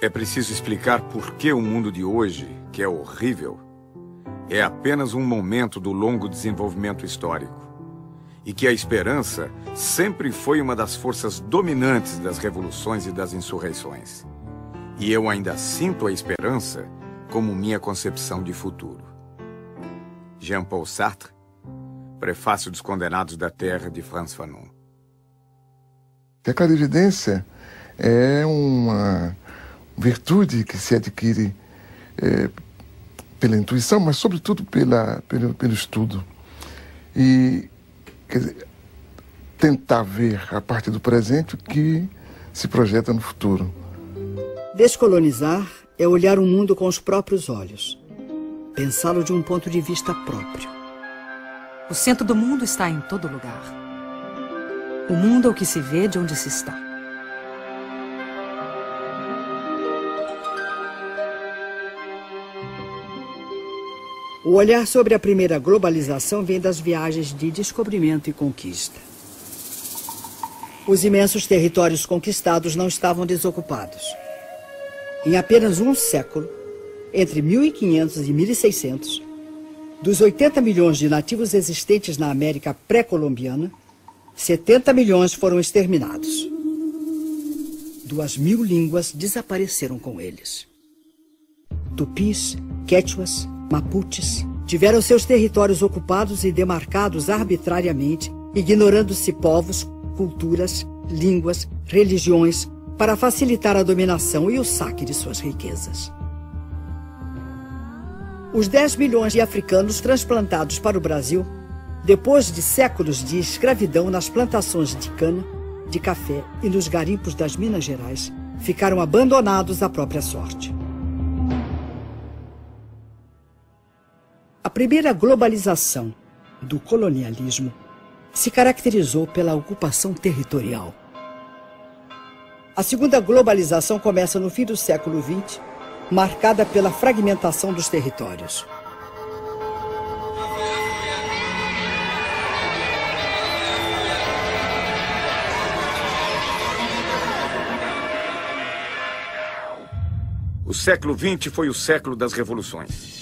É preciso explicar por que o mundo de hoje, que é horrível, é apenas um momento do longo desenvolvimento histórico. E que a esperança sempre foi uma das forças dominantes das revoluções e das insurreições. E eu ainda sinto a esperança como minha concepção de futuro. Jean-Paul Sartre, Prefácio dos Condenados da Terra, de Frantz Fanon. A clarividência é uma virtude que se adquire pela intuição, mas sobretudo pelo estudo. E quer dizer, tentar ver a partir do presente o que se projeta no futuro. Descolonizar é olhar o mundo com os próprios olhos, pensá-lo de um ponto de vista próprio. O centro do mundo está em todo lugar. O mundo é o que se vê de onde se está. O olhar sobre a primeira globalização vem das viagens de descobrimento e conquista. Os imensos territórios conquistados não estavam desocupados. Em apenas um século, entre 1500 e 1600, dos 80 milhões de nativos existentes na América pré-colombiana, 70 milhões foram exterminados. 2.000 línguas desapareceram com eles. Tupis, quechuas, mapuches tiveram seus territórios ocupados e demarcados arbitrariamente, ignorando-se povos, culturas, línguas, religiões, para facilitar a dominação e o saque de suas riquezas. Os 10 milhões de africanos transplantados para o Brasil, depois de séculos de escravidão nas plantações de cana, de café e nos garimpos das Minas Gerais, ficaram abandonados à própria sorte. A primeira globalização do colonialismo se caracterizou pela ocupação territorial. A segunda globalização começa no fim do século XX, marcada pela fragmentação dos territórios. O século XX foi o século das revoluções.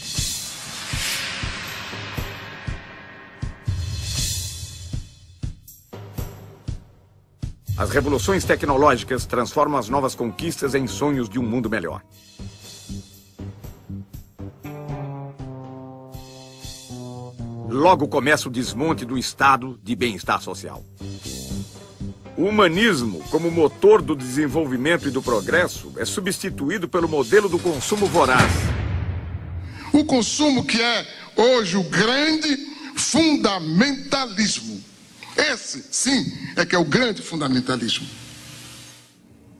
As revoluções tecnológicas transformam as novas conquistas em sonhos de um mundo melhor. Logo começa o desmonte do estado de bem-estar social. O humanismo, como motor do desenvolvimento e do progresso, é substituído pelo modelo do consumo voraz. O consumo que é hoje o grande fundamentalismo. Esse, sim, é que é o grande fundamentalismo.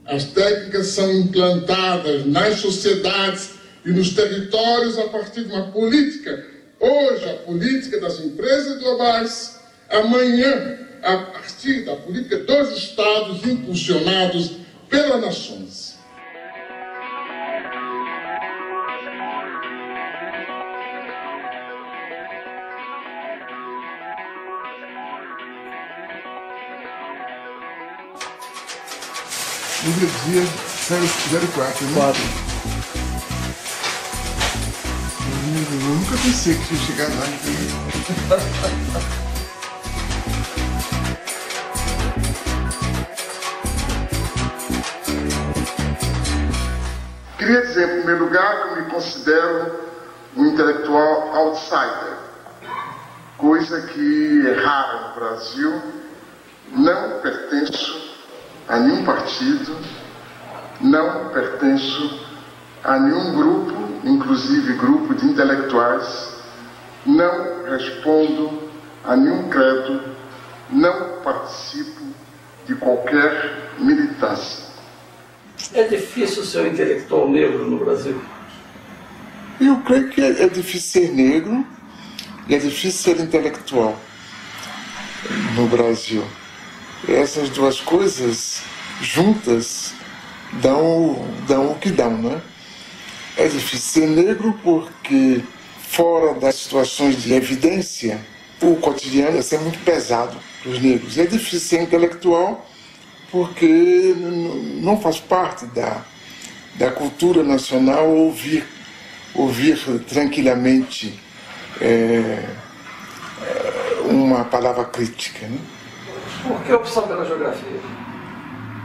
As técnicas são implantadas nas sociedades e nos territórios a partir de uma política. Hoje, a política das empresas globais. Amanhã, a partir da política dos Estados impulsionados pelas nações. No dia 04, né? 4. Eu nunca pensei que ia chegar lá. Queria dizer, em primeiro lugar, que eu me considero um intelectual outsider, coisa que é rara no Brasil. Não pertenço a nenhum partido, não pertenço a nenhum grupo, inclusive grupo de intelectuais, não respondo a nenhum credo, não participo de qualquer militância. É difícil ser um intelectual negro no Brasil? Eu creio que é difícil ser negro e é difícil ser intelectual no Brasil. Essas duas coisas juntas dão o que dão, né? É difícil ser negro porque, fora das situações de evidência, o cotidiano ia ser muito pesado para os negros. É difícil ser intelectual porque não faz parte da cultura nacional ouvir tranquilamente uma palavra crítica, né? Por que a opção pela geografia?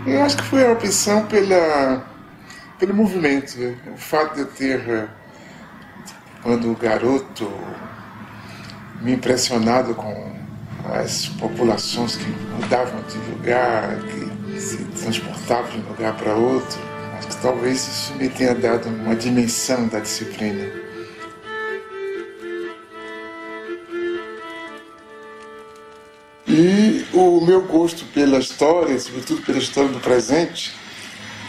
Eu acho que foi a opção pelo movimento. O fato de eu ter, quando garoto, me impressionado com as populações que mudavam de lugar, que se transportavam de um lugar para outro. Acho que talvez isso me tenha dado uma dimensão da disciplina. E o meu gosto pela história, sobretudo pela história do presente,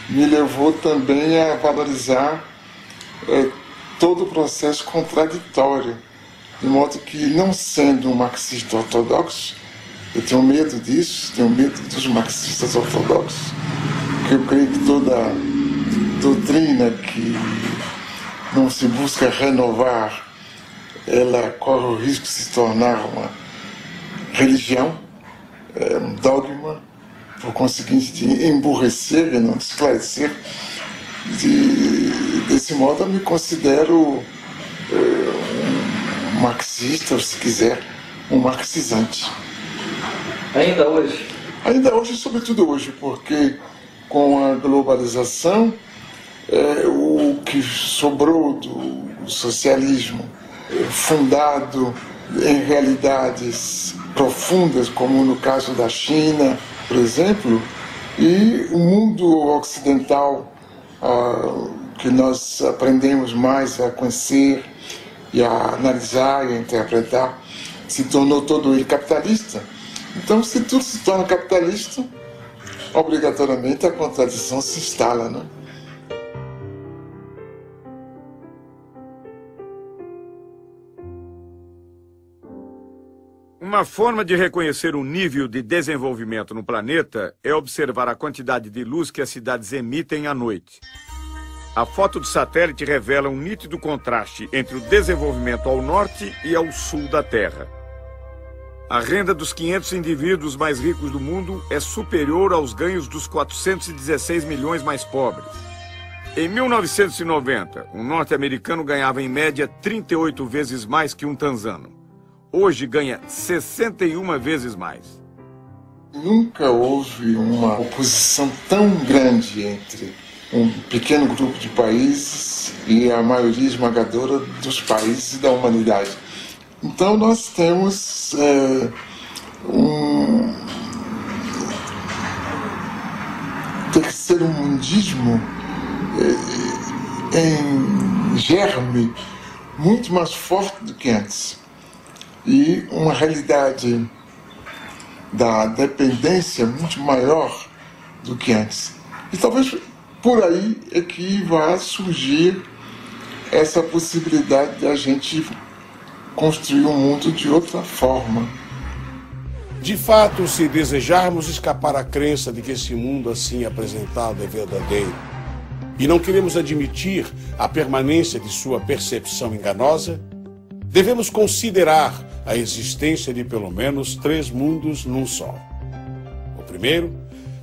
me levou também a valorizar todo o processo contraditório. De modo que, não sendo um marxista ortodoxo, eu tenho medo disso, tenho medo dos marxistas ortodoxos, porque eu creio que toda doutrina que não se busca renovar, ela corre o risco de se tornar uma religião, um dogma, por conseguinte de emburrecer e não de esclarecer. Desse modo eu me considero um marxista, ou se quiser, um marxizante. Ainda hoje? Ainda hoje, sobretudo hoje, porque com a globalização, o que sobrou do socialismo, fundado em realidades profundas, como no caso da China, por exemplo, e o mundo ocidental, que nós aprendemos mais a conhecer e a analisar e a interpretar, se tornou todo ele capitalista. Então, se tudo se torna capitalista, obrigatoriamente a contradição se instala, né? Uma forma de reconhecer o nível de desenvolvimento no planeta é observar a quantidade de luz que as cidades emitem à noite. A foto do satélite revela um nítido contraste entre o desenvolvimento ao norte e ao sul da Terra. A renda dos 500 indivíduos mais ricos do mundo é superior aos ganhos dos 416 milhões mais pobres. Em 1990, um norte-americano ganhava em média 38 vezes mais que um tanzano. Hoje ganha 61 vezes mais. Nunca houve uma oposição tão grande entre um pequeno grupo de países e a maioria esmagadora dos países da humanidade. Então nós temos um terceiro-mundismo em germe muito mais forte do que antes. E uma realidade da dependência muito maior do que antes. E talvez por aí é que vai surgir essa possibilidade de a gente construir um mundo de outra forma. De fato, se desejarmos escapar à crença de que esse mundo assim apresentado é verdadeiro, e não queremos admitir a permanência de sua percepção enganosa, devemos considerar a existência de pelo menos 3 mundos num só. O primeiro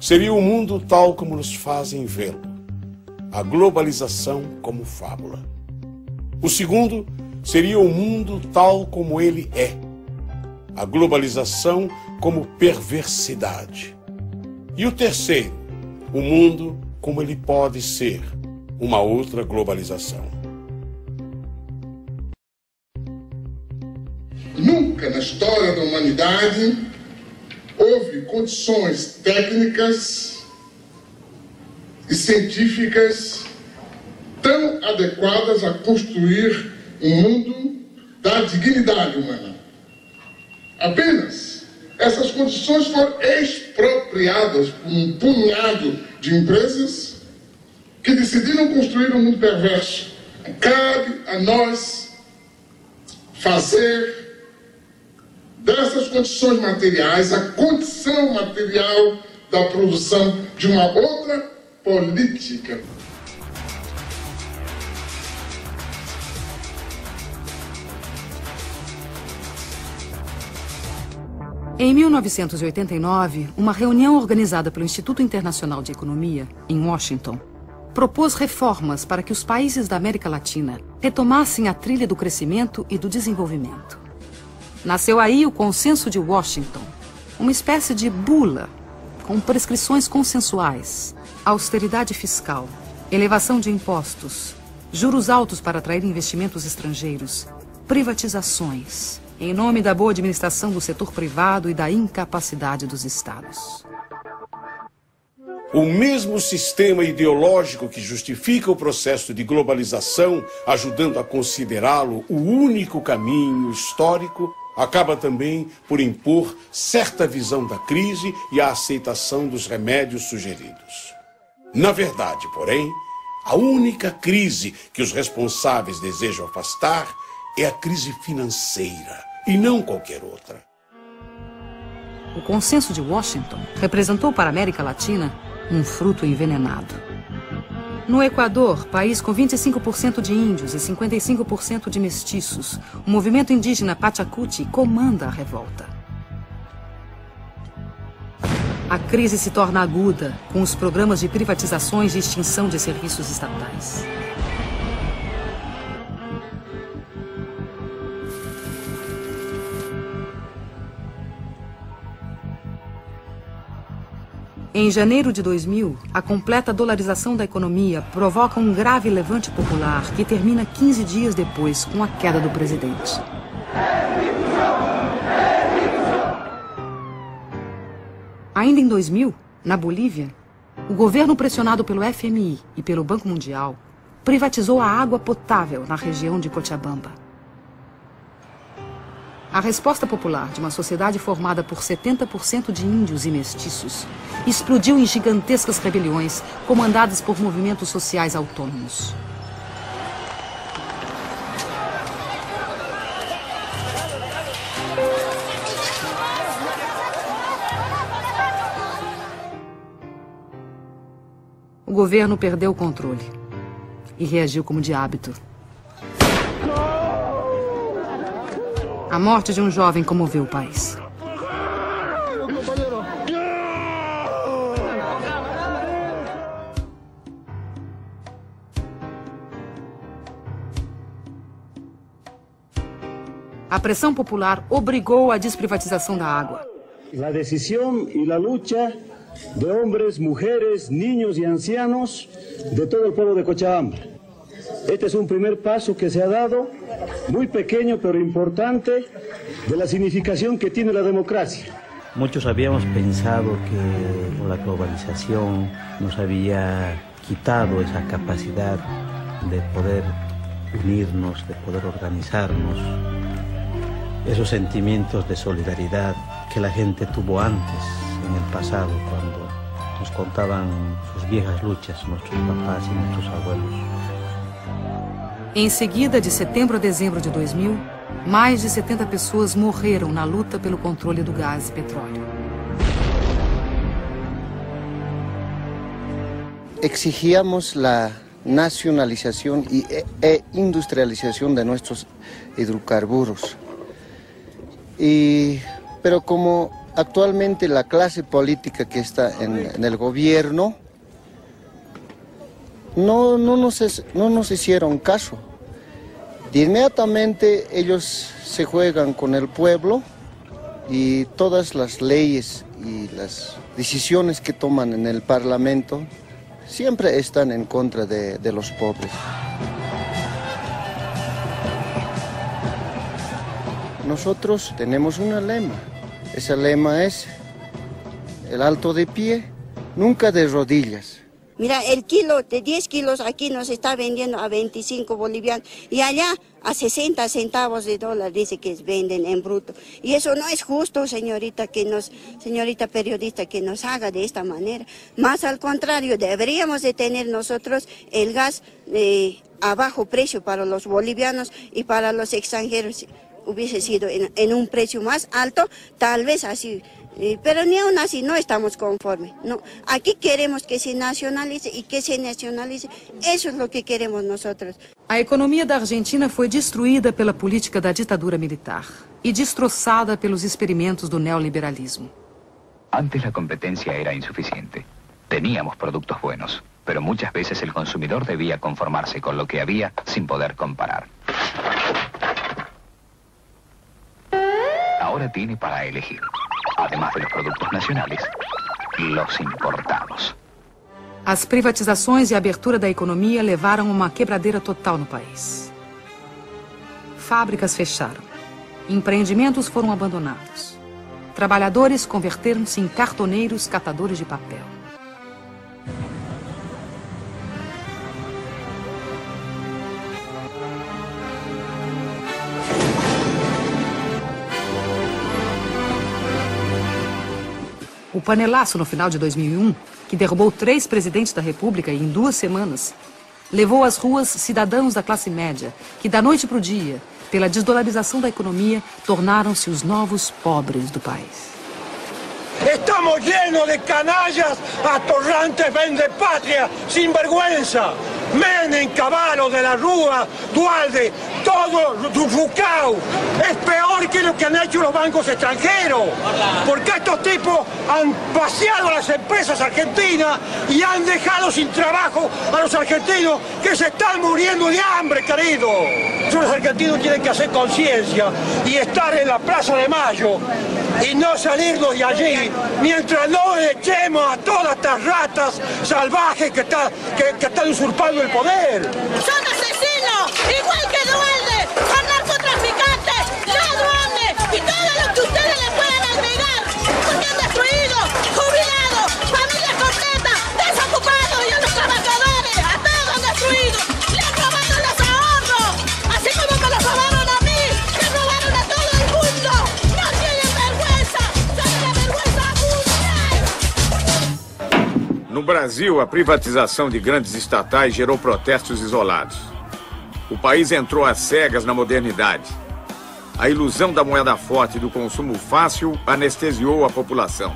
seria o mundo tal como nos fazem vê-lo, a globalização como fábula. O segundo seria o mundo tal como ele é, a globalização como perversidade. E o terceiro, o mundo como ele pode ser, uma outra globalização. Nunca na história da humanidade houve condições técnicas e científicas tão adequadas a construir um mundo da dignidade humana. Apenas essas condições foram expropriadas por um punhado de empresas que decidiram construir um mundo perverso. Cabe a nós fazer dessas condições materiais a condição material da produção de uma outra política. Em 1989, uma reunião organizada pelo Instituto Internacional de Economia, em Washington, propôs reformas para que os países da América Latina retomassem a trilha do crescimento e do desenvolvimento. Nasceu aí o Consenso de Washington, uma espécie de bula com prescrições consensuais, austeridade fiscal, elevação de impostos, juros altos para atrair investimentos estrangeiros, privatizações, em nome da boa administração do setor privado e da incapacidade dos estados. O mesmo sistema ideológico que justifica o processo de globalização, ajudando a considerá-lo o único caminho histórico, acaba também por impor certa visão da crise e a aceitação dos remédios sugeridos. Na verdade, porém, a única crise que os responsáveis desejam afastar é a crise financeira, e não qualquer outra. O Consenso de Washington representou para a América Latina um fruto envenenado. No Equador, país com 25% de índios e 55% de mestiços, o movimento indígena Pachacuti comanda a revolta. A crise se torna aguda com os programas de privatizações e extinção de serviços estatais. Em janeiro de 2000, a completa dolarização da economia provoca um grave levante popular que termina 15 dias depois com a queda do presidente. Ainda em 2000, na Bolívia, o governo pressionado pelo FMI e pelo Banco Mundial privatizou a água potável na região de Cochabamba. A resposta popular de uma sociedade formada por 70% de índios e mestiços explodiu em gigantescas rebeliões comandadas por movimentos sociais autônomos. O governo perdeu o controle e reagiu como de hábito. A morte de um jovem comoveu o país. A pressão popular obrigou a desprivatização da água. A decisão e a luta de homens, mulheres, niños e ancianos de todo o povo de Cochabamba. Este es un primer paso que se ha dado, muy pequeño pero importante, de la significación que tiene la democracia. Muchos habíamos pensado que la globalización nos había quitado esa capacidad de poder unirnos, de poder organizarnos, esos sentimientos de solidaridad que la gente tuvo antes, en el pasado, cuando nos contaban sus viejas luchas, nuestros papás y nuestros abuelos. Em seguida, de setembro a dezembro de 2000, mais de 70 pessoas morreram na luta pelo controle do gás e petróleo. Exigíamos la nacionalización e industrialización de nuestros hidrocarburos. Pero como actualmente la clase política que está en el gobierno no nos hicieron caso. De inmediatamente ellos se juegan con el pueblo y todas las leyes y las decisiones que toman en el Parlamento siempre están en contra de los pobres. Nosotros tenemos un lema. Ese lema es el alto de pie, nunca de rodillas. Mira, el kilo de 10 kilos aquí nos está vendiendo a 25 bolivianos y allá a 60 centavos de dólar dice que venden en bruto. Y eso no es justo, señorita periodista, que nos haga de esta manera. Más al contrario, deberíamos de tener nosotros el gas a bajo precio para los bolivianos y para los extranjeros. Hubiese sido en un precio más alto, tal vez así. Pero ni aún así no estamos conformes. No. Aquí queremos que se nacionalice y que se nacionalice. Eso es lo que queremos nosotros. A economia da Argentina foi destruída pela política da ditadura militar e destroçada pelos experimentos do neoliberalismo. Antes la competencia era insuficiente. Teníamos productos buenos, pero muchas veces el consumidor debía conformarse con lo que había sin poder comparar. Ahora tiene para elegir, además de los productos nacionales, los importados. As privatizações e a abertura da economia levaram a uma quebradeira total no país. Fábricas fecharam. Empreendimentos foram abandonados. Trabalhadores converteram-se em cartoneiros catadores de papel. O panelaço no final de 2001, que derrubou 3 presidentes da República em 2 semanas, levou às ruas cidadãos da classe média, que da noite para o dia, pela desdolarização da economia, tornaram-se os novos pobres do país. Estamos llenos de canallas, atorrantes vendepatria, sinvergüenza. Menem, Cavallo, de la Rúa, Dualde, todo Rucao. Es peor que lo que han hecho los bancos extranjeros. Porque estos tipos han vaciado las empresas argentinas y han dejado sin trabajo a los argentinos que se están muriendo de hambre, querido. Los argentinos tienen que hacer conciencia y estar en la Plaza de Mayo y no salirnos de allí mientras no echemos a todas estas ratas salvajes que están usurpando el poder. Son asesinos, igual que Dualde, son narcotraficantes, ladrones y todo lo que ustedes le puedan agregar, porque han destruido jubilados, familias completas, desocupados y a los trabajadores, a todos han destruido, le han robado los ahorros, así como me los robaron a mí, le robaron a todo el mundo, no tienen vergüenza, son una vergüenza mundial. No Brasil, a privatização de grandes estatais gerou protestos isolados. O país entrou às cegas na modernidade. A ilusão da moeda forte e do consumo fácil anestesiou a população.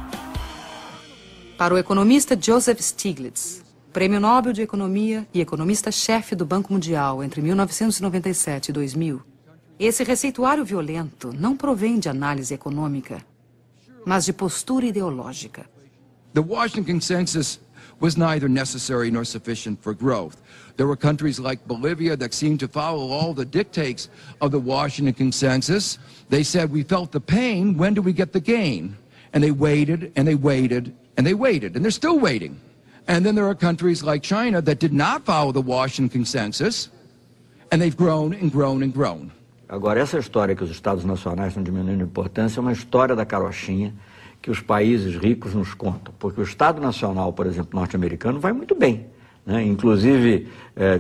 Para o economista Joseph Stiglitz, Prêmio Nobel de Economia e economista-chefe do Banco Mundial entre 1997 e 2000, esse receituário violento não provém de análise econômica, mas de postura ideológica. The Washington Consensus was neither necessary nor sufficient for growth. There were countries like Bolivia that seemed to follow all the dictates of the Washington Consensus. They said, we felt the pain, when do we get the gain? And they waited, and they waited, and they waited, and they're still waiting. And then there are countries like China that did not follow the Washington Consensus, and they've grown and grown and grown. Agora, essa história que os Estados nacionais estão diminuindo a importância é uma história da carochinha que os países ricos nos contam, porque o Estado Nacional, por exemplo, norte-americano, vai muito bem, né? Inclusive,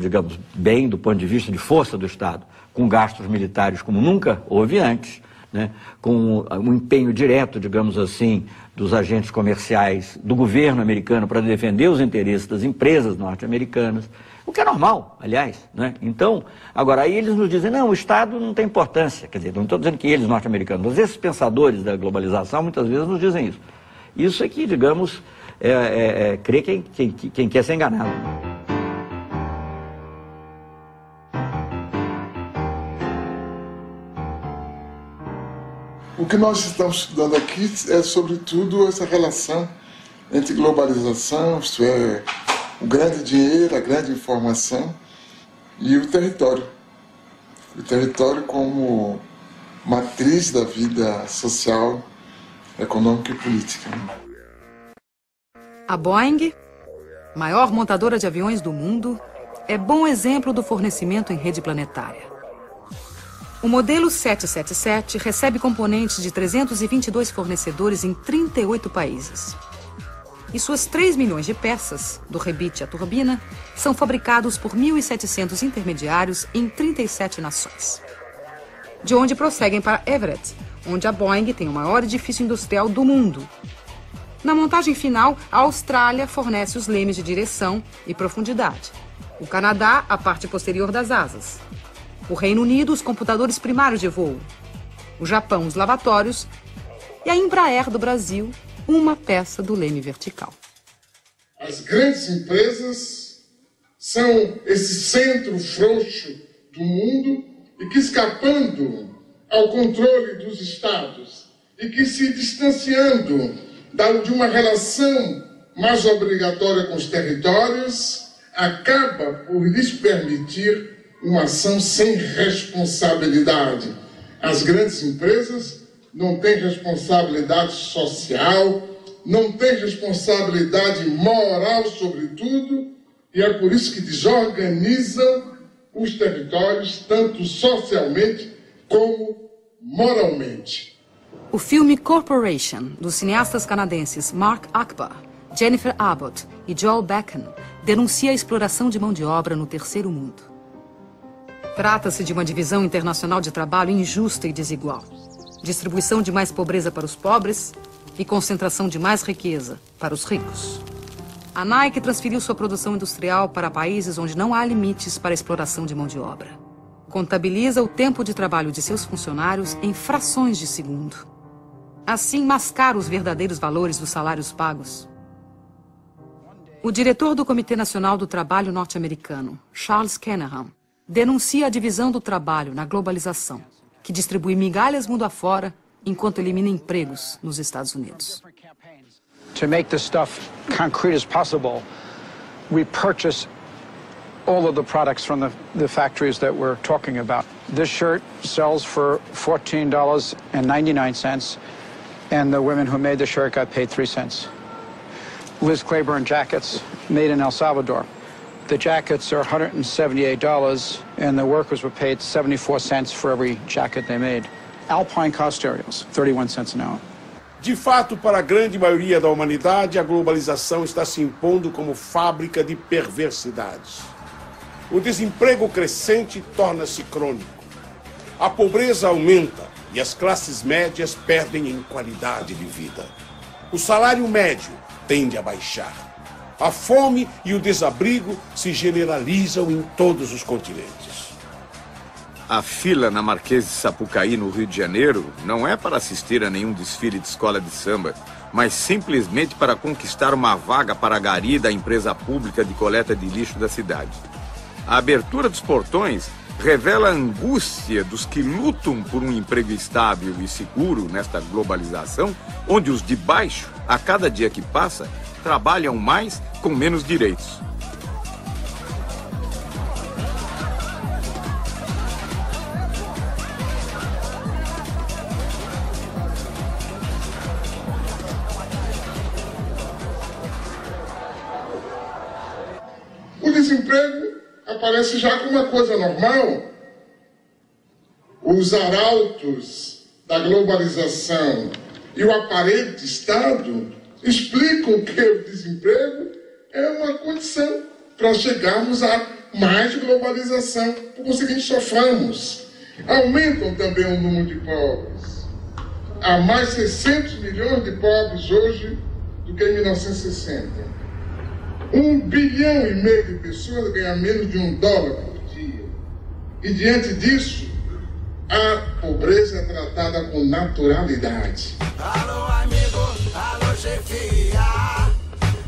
digamos, bem do ponto de vista de força do Estado, com gastos militares como nunca houve antes, né? Com um empenho direto, digamos assim, dos agentes comerciais do governo americano para defender os interesses das empresas norte-americanas, o que é normal, aliás, né? Então, agora aí eles nos dizem, não, o Estado não tem importância, quer dizer, não estou dizendo que eles norte-americanos, mas esses pensadores da globalização muitas vezes nos dizem isso. Isso é que, digamos, crê quem quer ser enganado. O que nós estamos estudando aqui é, sobretudo, essa relação entre globalização, isto é, o grande dinheiro, a grande informação e o território. O território como matriz da vida social, econômica e política. A Boeing, maior montadora de aviões do mundo, é bom exemplo do fornecimento em rede planetária. O modelo 777 recebe componentes de 322 fornecedores em 38 países. E suas 3 milhões de peças, do rebite à turbina, são fabricados por 1.700 intermediários em 37 nações. De onde prosseguem para Everett, onde a Boeing tem o maior edifício industrial do mundo. Na montagem final, a Austrália fornece os lemes de direção e profundidade. O Canadá, a parte posterior das asas. O Reino Unido, os computadores primários de voo. O Japão, os lavatórios. E a Embraer do Brasil, uma peça do leme vertical. As grandes empresas são esse centro frouxo do mundo e que, escapando ao controle dos estados e que se distanciando de uma relação mais obrigatória com os territórios, acaba por lhes permitir uma ação sem responsabilidade. As grandes empresas não têm responsabilidade social, não têm responsabilidade moral sobre tudo, e é por isso que desorganizam os territórios, tanto socialmente como moralmente. O filme Corporation, dos cineastas canadenses Mark Akbar, Jennifer Abbott e Joel Beckham, denuncia a exploração de mão de obra no terceiro mundo. Trata-se de uma divisão internacional de trabalho injusta e desigual. Distribuição de mais pobreza para os pobres e concentração de mais riqueza para os ricos. A Nike transferiu sua produção industrial para países onde não há limites para a exploração de mão de obra. Contabiliza o tempo de trabalho de seus funcionários em frações de segundo. Assim, mascara os verdadeiros valores dos salários pagos. O diretor do Comitê Nacional do Trabalho norte-americano, Charles Kanahan, denuncia a divisão do trabalho na globalização, que distribui migalhas mundo afora enquanto elimina empregos nos Estados Unidos. To make this stuff concrete as possible, we purchase all of the products from the factories that we're talking about. This shirt sells for $14.99, and the women who made the shirt got paid 3 cents. Liz Claiborne jackets made in El Salvador. The jackets are $178, and the workers were paid 74 cents for every jacket they made. Alpine car stereos, 31 cents an hour. De fato, para a grande maioria da humanidade, a globalização está se impondo como fábrica de perversidades. O desemprego crescente torna-se crônico. A pobreza aumenta e as classes médias perdem em qualidade de vida. O salário médio tende a baixar. A fome e o desabrigo se generalizam em todos os continentes. A fila na Marquês de Sapucaí, no Rio de Janeiro, não é para assistir a nenhum desfile de escola de samba, mas simplesmente para conquistar uma vaga para a gari da empresa pública de coleta de lixo da cidade. A abertura dos portões revela a angústia dos que lutam por um emprego estável e seguro nesta globalização, onde os de baixo, a cada dia que passa, trabalham mais com menos direitos. O desemprego aparece já como uma coisa normal. Os arautos da globalização e o aparelho de Estado explicam que o desemprego é uma condição para chegarmos a mais globalização. Por conseguinte, soframos. Aumentam também o número de pobres. Há mais 600 milhões de pobres hoje do que em 1960. 1,5 bilhão de pessoas ganham menos de $1 por dia. E diante disso, a pobreza é tratada com naturalidade. Alô, amigo, alô, chefia.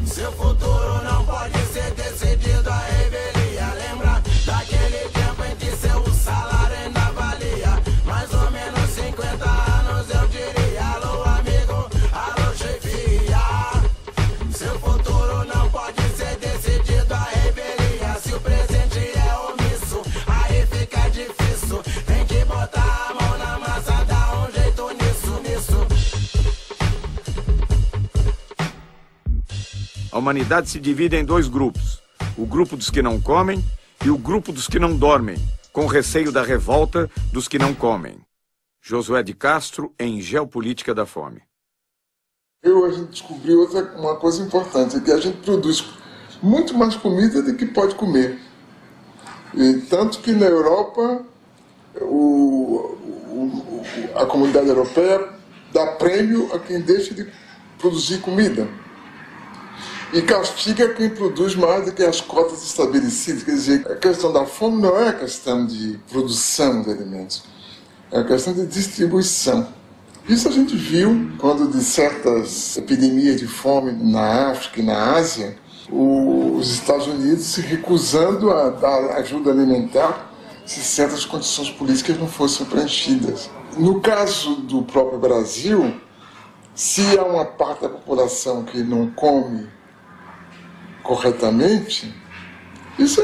Seu futuro não pode ser decidido à revelia. Lembra daquele tempo em que seu salário ainda valia mais ou menos 50 anos, eu diria. Alô, amigo, alô, chefia. Seu futuro não pode ser decidido à revelia. Se o presente é omisso, aí fica difícil. Tem que botar a mão na massa, dar um jeito nisso. A humanidade se divide em 2 grupos. O grupo dos que não comem e o grupo dos que não dormem, com receio da revolta dos que não comem. Josué de Castro, em Geopolítica da Fome. A gente descobriu uma coisa importante, que a gente produz muito mais comida do que pode comer. E tanto que na Europa, a comunidade europeia dá prêmio a quem deixa de produzir comida. E castiga quem produz mais do que as cotas estabelecidas. Quer dizer, a questão da fome não é a questão de produção de alimentos, é a questão de distribuição. Isso a gente viu quando de certas epidemias de fome na África e na Ásia, os Estados Unidos se recusando a dar ajuda alimentar se certas condições políticas não fossem preenchidas. No caso do próprio Brasil, se há uma parte da população que não come corretamente, isso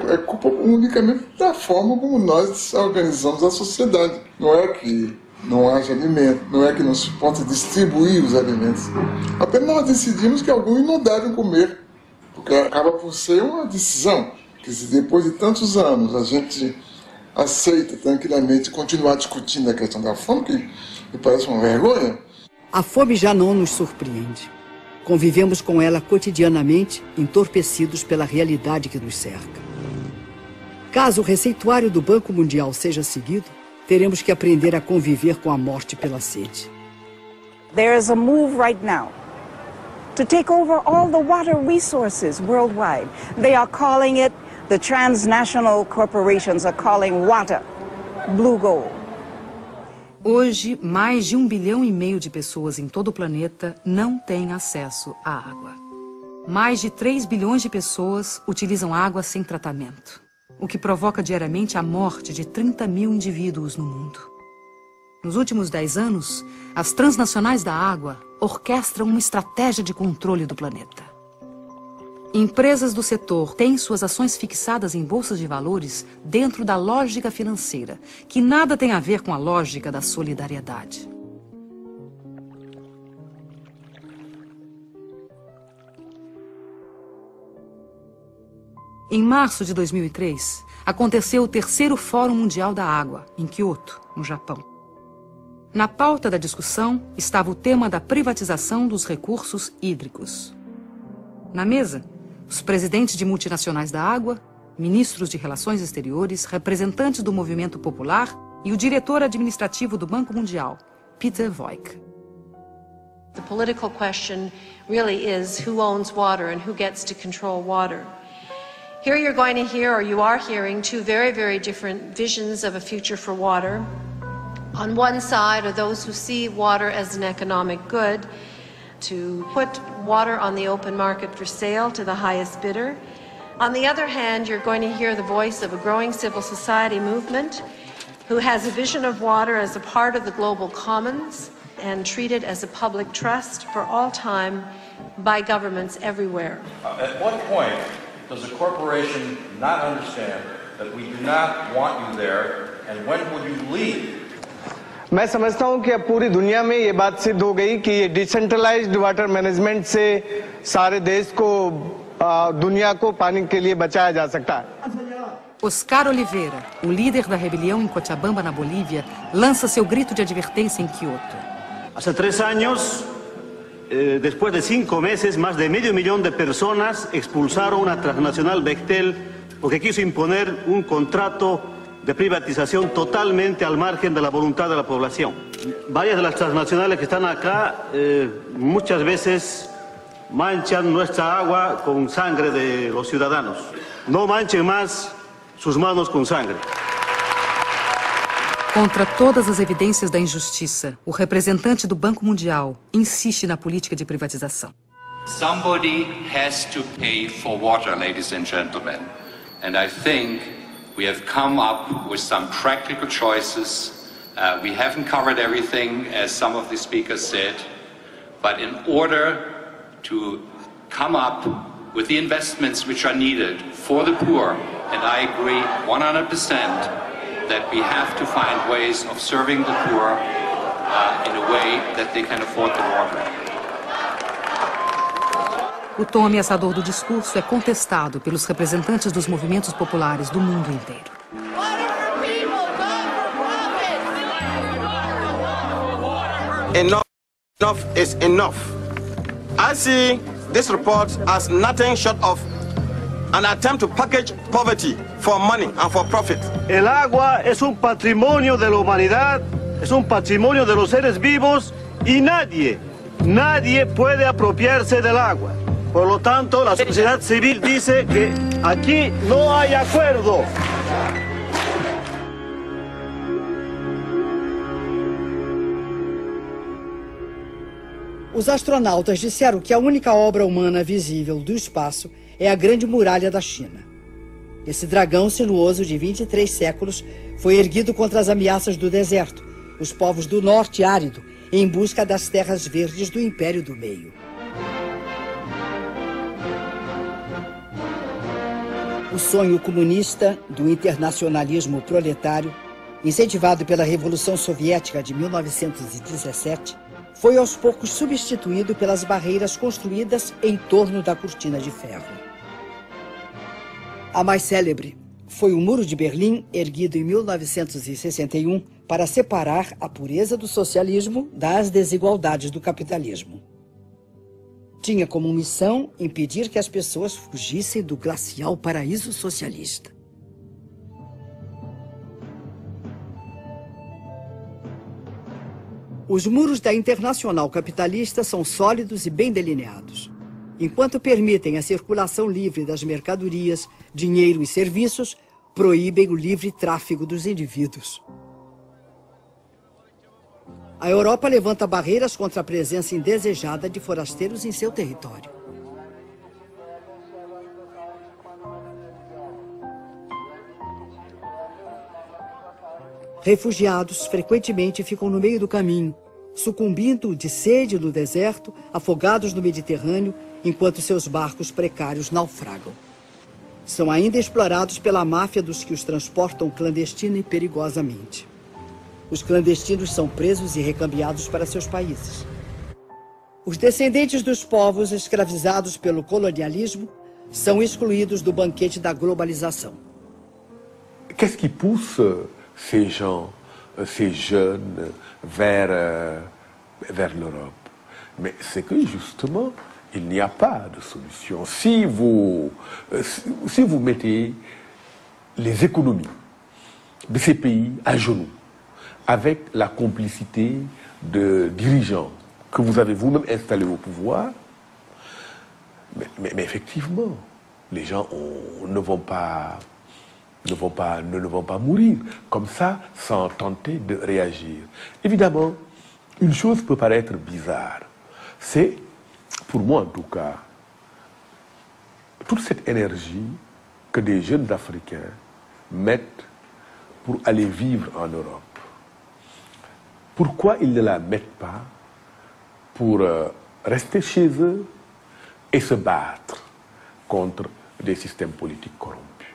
é culpa unicamente da forma como nós organizamos a sociedade. Não é que não haja alimento, não é que não se possa distribuir os alimentos. Apenas nós decidimos que alguns não devem comer, porque acaba por ser uma decisão, que se depois de tantos anos a gente aceita tranquilamente continuar discutindo a questão da fome, que me parece uma vergonha. A fome já não nos surpreende. Convivemos com ela cotidianamente, entorpecidos pela realidade que nos cerca. Caso o receituário do Banco Mundial seja seguido, teremos que aprender a conviver com a morte pela sede. There is a move right now to take over all the water resources worldwide. They are calling it, the transnational corporations are calling water blue gold. Hoje, mais de 1,5 bilhão de pessoas em todo o planeta não têm acesso à água. Mais de 3 bilhões de pessoas utilizam água sem tratamento, o que provoca diariamente a morte de 30 mil indivíduos no mundo. Nos últimos 10 anos, as transnacionais da água orquestram uma estratégia de controle do planeta. Empresas do setor têm suas ações fixadas em bolsas de valores dentro da lógica financeira, que nada tem a ver com a lógica da solidariedade. Em março de 2003, aconteceu o 3º Fórum Mundial da Água, em Kyoto, no Japão. Na pauta da discussão estava o tema da privatização dos recursos hídricos. Na mesa, os presidentes de multinacionais da água, ministros de relações exteriores, representantes do movimento popular e o diretor administrativo do Banco Mundial, Peter Voigt. The political question really is who owns water and who gets to control water. Here you're going to hear, or you are hearing, two very, very different visions of a future for water. On one side are those who see water as an economic good, to put water on the open market for sale to the highest bidder. On the other hand, you're going to hear the voice of a growing civil society movement who has a vision of water as a part of the global commons and treated as a public trust for all time by governments everywhere. At what point does a corporation not understand that we do not want you there, and when would you leave? मैं समझता हूं कि अब पूरी दुनिया में ये बात सिद्ध हो गई कि ये डिसेंट्रलाइज्ड वाटर मैनेजमेंट से सारे देश को दुनिया को पानी के लिए बचाया जा सकता है. Oscar Oliveira, o líder da rebelião em Cochabamba, na Bolívia, lança seu grito de advertência em Kyoto. Hace 3 años, después de 5 meses, más de medio millón de personas expulsaron una transnacional Bechtel porque quiso imponer un contrato de privatización totalmente al margen de la voluntad de la población. Varias de las transnacionales que están acá muchas veces manchan nuestra agua con sangre de los ciudadanos. No manchen más sus manos com sangre. Contra todas as evidências da injustiça, o representante do Banco Mundial insiste na política de privatização. Somebody has to pay for water, ladies and gentlemen. And I think we have come up with some practical choices. We haven't covered everything, as some of the speakers said. But in order to come up with the investments which are needed for the poor, and I agree 100% that we have to find ways of serving the poor in a way that they can afford the water. O tom ameaçador do discurso é contestado pelos representantes dos movimentos populares do mundo inteiro. Enough is enough. I see this report as nothing short of an attempt to package poverty for money and for profit. El agua es un patrimonio de la humanidad, es un patrimonio de los seres vivos y nadie puede apropiarse del agua. Por lo tanto, la sociedad civil dice que aquí no hay acuerdo. Os astronautas disseram que a única obra humana visível do espaço é a Grande Muralha da China. Esse dragão sinuoso de 23 séculos foi erguido contra as ameaças do deserto, os povos do norte árido, em busca das terras verdes do Império do Meio. O sonho comunista do internacionalismo proletário, incentivado pela Revolução Soviética de 1917, foi aos poucos substituído pelas barreiras construídas em torno da cortina de ferro. A mais célebre foi o Muro de Berlim, erguido em 1961 para separar a pureza do socialismo das desigualdades do capitalismo. Tinha como missão impedir que as pessoas fugissem do glacial paraíso socialista. Os muros da Internacional Capitalista são sólidos e bem delineados. Enquanto permitem a circulação livre das mercadorias, dinheiro e serviços, proíbem o livre tráfego dos indivíduos. A Europa levanta barreiras contra a presença indesejada de forasteiros em seu território. Refugiados frequentemente ficam no meio do caminho, sucumbindo de sede no deserto, afogados no Mediterrâneo, enquanto seus barcos precários naufragam. São ainda explorados pela máfia dos que os transportam clandestina e perigosamente. Os clandestinos são presos e recambiados para seus países. Os descendentes dos povos escravizados pelo colonialismo são excluídos do banquete da globalização. Qu'est-ce qui pousse ces gens, ces jeunes vers l'Europe? Mais c'est que justement, il n'y a pas de solution. Si vous mettez les économies de ces pays à genoux, avec la complicité de dirigeants que vous avez vous-même installés au pouvoir, mais effectivement, les gens ne vont pas mourir comme ça sans tenter de réagir. Évidemment, une chose peut paraître bizarre. C'est, pour moi en tout cas, toute cette énergie que des jeunes Africains mettent pour aller vivre en Europe. Pourquoi ils ne la mettent pas pour rester chez eux et se battre contre des systèmes politiques corrompus?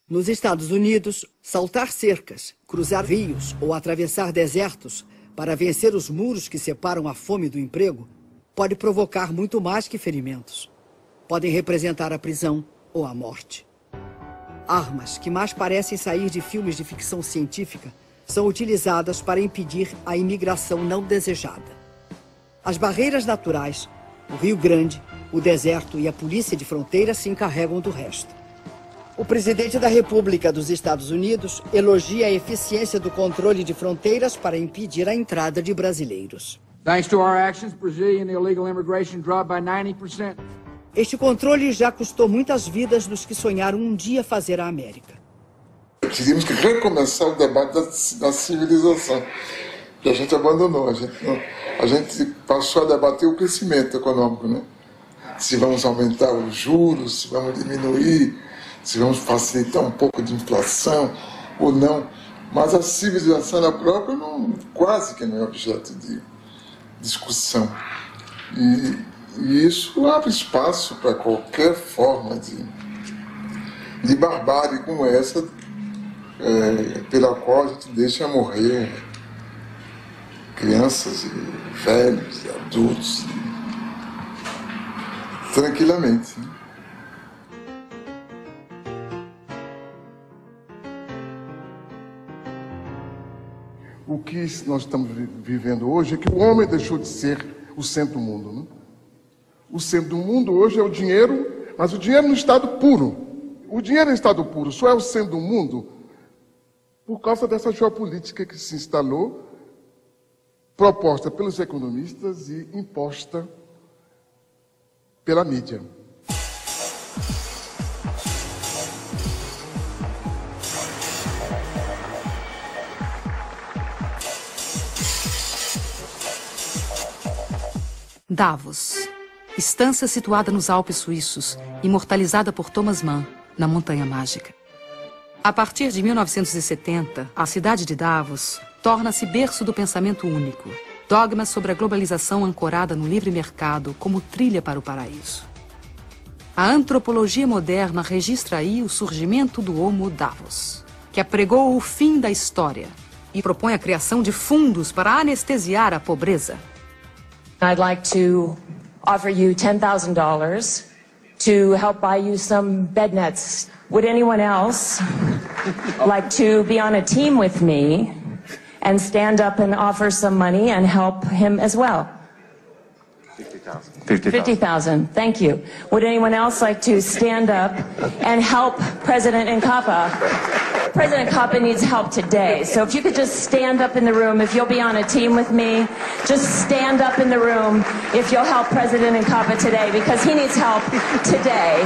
Nos Estados Unidos, saltar cercas, cruzar rios ou atravessar desertos para vencer os muros que separam a fome do emprego pode provocar muito mais que ferimentos. Podem representar a prisão ou a morte. Armas que mais parecem sair de filmes de ficção científica são utilizadas para impedir a imigração não desejada. As barreiras naturais, o Rio Grande, o deserto e a polícia de fronteira se encarregam do resto. O presidente da República dos Estados Unidos elogia a eficiência do controle de fronteiras para impedir a entrada de brasileiros. Thanks to our actions, Brazilian illegal immigration dropped by 90%. Este controle já custou muitas vidas dos que sonharam um dia fazer a América. Teríamos que recomeçar o debate da civilização, que a gente abandonou. A gente passou a debater o crescimento econômico, né? Se vamos aumentar os juros, se vamos diminuir, se vamos facilitar um pouco de inflação ou não. Mas a civilização na própria quase que não é objeto de discussão. E isso abre espaço para qualquer forma de barbárie como essa, pela qual a gente deixa morrer crianças, e velhos, e adultos, tranquilamente. O que nós estamos vivendo hoje é que o homem deixou de ser o centro do mundo, né? O centro do mundo hoje é o dinheiro, mas o dinheiro no estado puro. O dinheiro em estado puro só é o centro do mundo por causa dessa geopolítica que se instalou, proposta pelos economistas e imposta pela mídia. Davos, estância situada nos Alpes suíços, imortalizada por Thomas Mann, na Montanha Mágica. A partir de 1970, a cidade de Davos torna-se berço do pensamento único, dogma sobre a globalização ancorada no livre mercado como trilha para o paraíso. A antropologia moderna registra aí o surgimento do Homo Davos, que apregou o fim da história e propõe a criação de fundos para anestesiar a pobreza. I'd like to offer you $10,000 to help buy you some bed nets. Would anyone else like to be on a team with me and stand up and offer some money and help him as well? 50,000. Thank you. Would anyone else like to stand up and help President Nkapa? President Nkapa needs help today. So if you could just stand up in the room, if you'll be on a team with me, just stand up in the room if you'll help President Nkapa today, because he needs help today.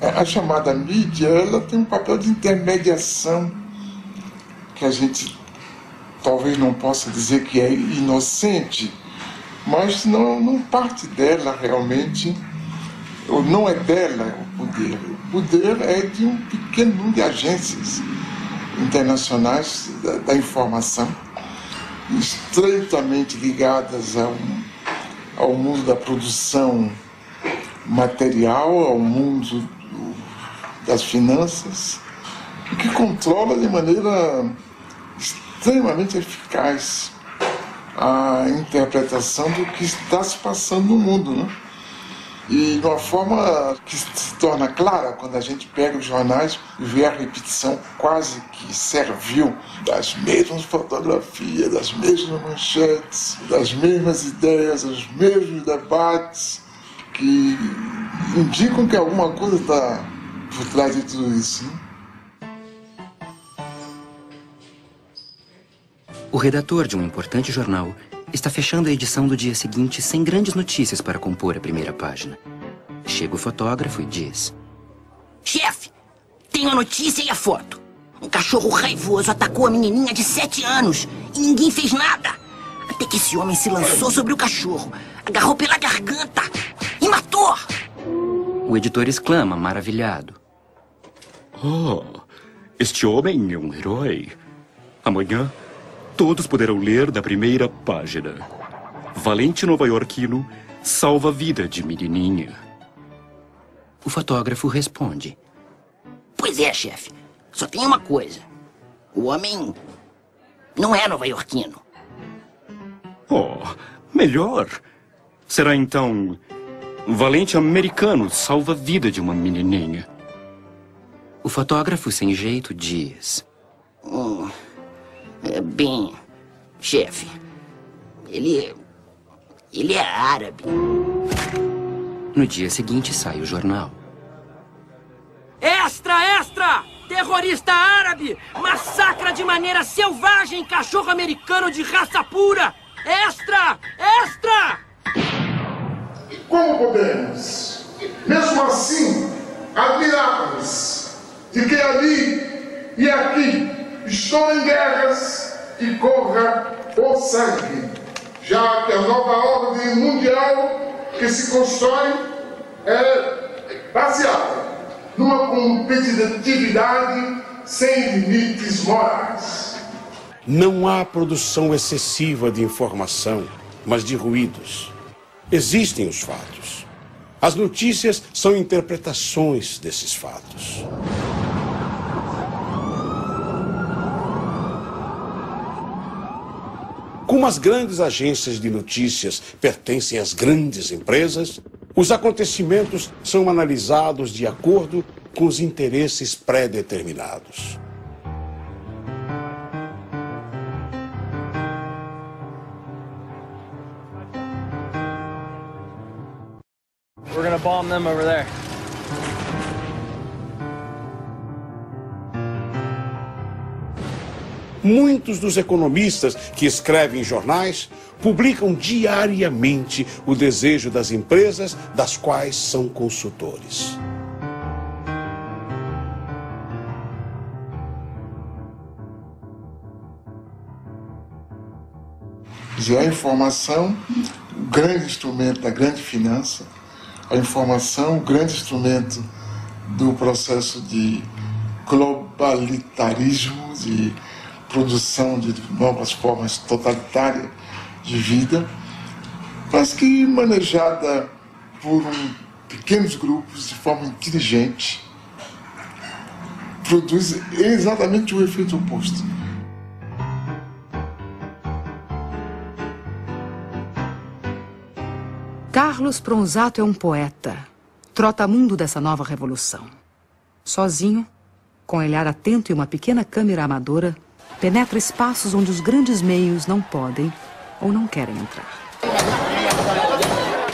A chamada mídia, ela tem um papel de intermediação que a gente talvez não possa dizer que é inocente, mas não parte dela realmente, ou não é dela o poder. O poder é de um pequeno número de agências internacionais da informação, estreitamente ligadas ao mundo da produção material, ao mundo das finanças, que controla de maneira extremamente eficaz a interpretação do que está se passando no mundo, né? E de uma forma que se torna clara quando a gente pega os jornais e vê a repetição quase que servil das mesmas fotografias, das mesmas manchetes, das mesmas ideias, dos mesmos debates, que indicam que alguma coisa está por trás de tudo isso, né? O redator de um importante jornal está fechando a edição do dia seguinte sem grandes notícias para compor a primeira página. Chega o fotógrafo e diz: Chefe, tenho a notícia e a foto. Um cachorro raivoso atacou a menininha de 7 anos e ninguém fez nada. Até que esse homem se lançou sobre o cachorro, agarrou pela garganta e matou. O editor exclama, maravilhado: Oh, este homem é um herói. Amanhã todos poderão ler da primeira página: valente nova-iorquino salva a vida de menininha. O fotógrafo responde: Pois é, chefe. Só tem uma coisa. O homem não é nova-iorquino. Oh, melhor. Será então valente americano salva a vida de uma menininha. O fotógrafo sem jeito diz: Bem, chefe, ele é árabe. No dia seguinte sai o jornal. Extra, extra! Terrorista árabe massacra de maneira selvagem cachorro americano de raça pura! Extra, extra! Como podemos, mesmo assim, admirar-nos de que ali e aqui estão em guerras e corra o sangue, já que a nova ordem mundial que se constrói é baseada numa competitividade sem limites morais. Não há produção excessiva de informação, mas de ruídos. Existem os fatos. As notícias são interpretações desses fatos. Como as grandes agências de notícias pertencem às grandes empresas, os acontecimentos são analisados de acordo com os interesses pré-determinados. We're gonna bomb them over there. Muitos dos economistas que escrevem em jornais publicam diariamente o desejo das empresas das quais são consultores. A informação, o grande instrumento da grande finança, a informação, o grande instrumento do processo de globalitarismo, de produção de novas formas totalitárias de vida, mas que manejada por um pequenos grupos, de forma inteligente, produz exatamente o efeito oposto. Carlos Pronzato é um poeta, trotamundo dessa nova revolução. Sozinho, com olhar atento e uma pequena câmera amadora, penetra espaços onde os grandes meios não podem ou não querem entrar.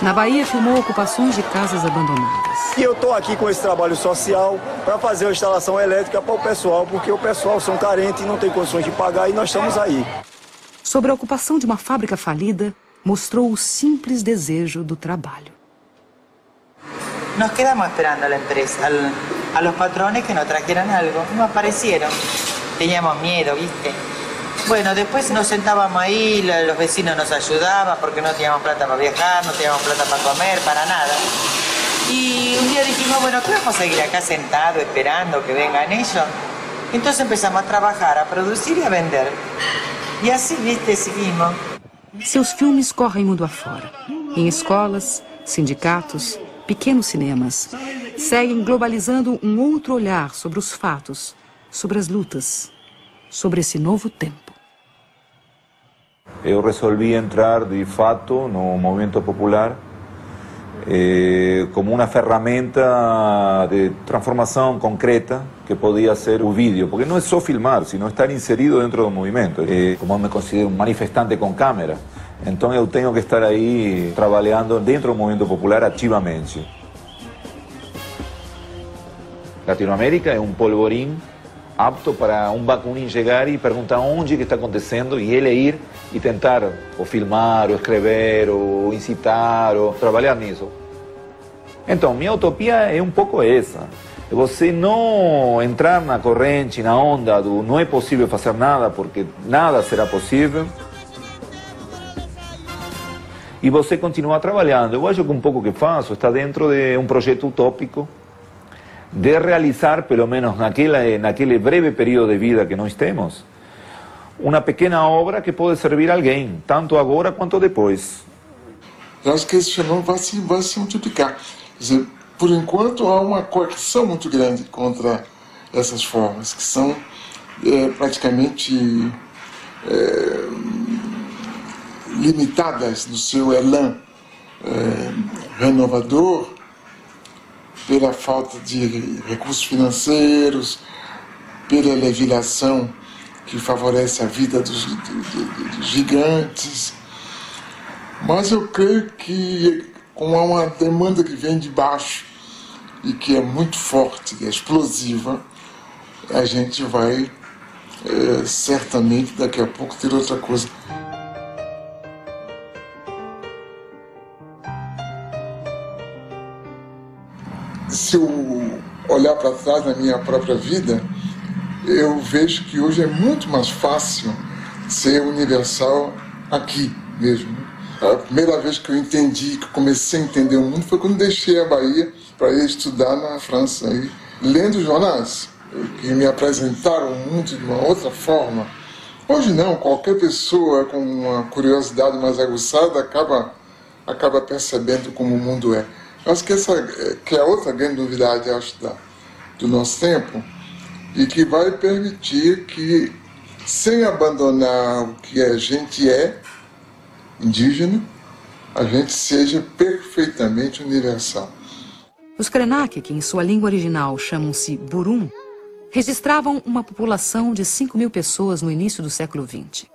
Na Bahia, filmou ocupações de casas abandonadas. E eu estou aqui com esse trabalho social para fazer uma instalação elétrica para o pessoal, porque o pessoal são carentes e não tem condições de pagar, e nós estamos aí. Sobre a ocupação de uma fábrica falida, mostrou o simples desejo do trabalho. Nos quedamos esperando a la empresa, a los patrones que nos trajeran algo. No aparecieron. Teníamos miedo, ¿viste? Bueno, después nos sentábamos ahí, los vecinos nos ayudaban porque no teníamos plata para viajar, no teníamos plata para comer, para nada. Y un día dijimos, bueno, ¿qué vamos a seguir acá sentados esperando que vengan ellos? Entonces empezamos a trabajar, a producir y a vender. Y así, ¿viste? Seguimos. Seus filmes correm mundo afora. Em escolas, sindicatos, pequenos cinemas, seguem globalizando um outro olhar sobre os fatos, sobre as lutas, sobre esse novo tempo. Eu resolvi entrar de fato no movimento popular como uma ferramenta de transformação concreta que podia ser o vídeo, porque não é só filmar, sino estar inserido dentro do movimento. Como eu me considero um manifestante com câmera, então eu tenho que estar aí trabalhando dentro do movimento popular ativamente. Latinoamérica é um polvorim apto para um Bakunin chegar e perguntar onde que está acontecendo e ele ir e tentar ou filmar, ou escrever, ou incitar, ou trabalhar nisso. Então, minha utopia é um pouco essa. É você não entrar na corrente, na onda do não é possível fazer nada, porque nada será possível. E você continuar trabalhando. Eu acho que um pouco que faço está dentro de um projeto utópico de realizar, pelo menos naquele breve período de vida que nós temos, uma pequena obra que pode servir a alguém, tanto agora quanto depois. Eu acho que esse fenômeno vai se multiplicar. Quer dizer, por enquanto há uma coerção muito grande contra essas formas, que são praticamente limitadas no seu elan renovador, pela falta de recursos financeiros, pela legislação que favorece a vida dos gigantes. Mas eu creio que, como há uma demanda que vem de baixo e que é muito forte, é explosiva, a gente vai certamente daqui a pouco ter outra coisa. Se eu olhar para trás na minha própria vida, eu vejo que hoje é muito mais fácil ser universal aqui mesmo. A primeira vez que eu entendi, que comecei a entender o mundo, foi quando deixei a Bahia para ir estudar na França, aí, lendo jornais, que me apresentaram o mundo de uma outra forma. Hoje não, qualquer pessoa com uma curiosidade mais aguçada acaba percebendo como o mundo é. Eu acho que essa que é outra grande novidade, acho, do nosso tempo, e que vai permitir que, sem abandonar o que a gente é, indígena, a gente seja perfeitamente universal. Os Krenak, que em sua língua original chamam-se Burum, registravam uma população de 5.000 pessoas no início do século XX.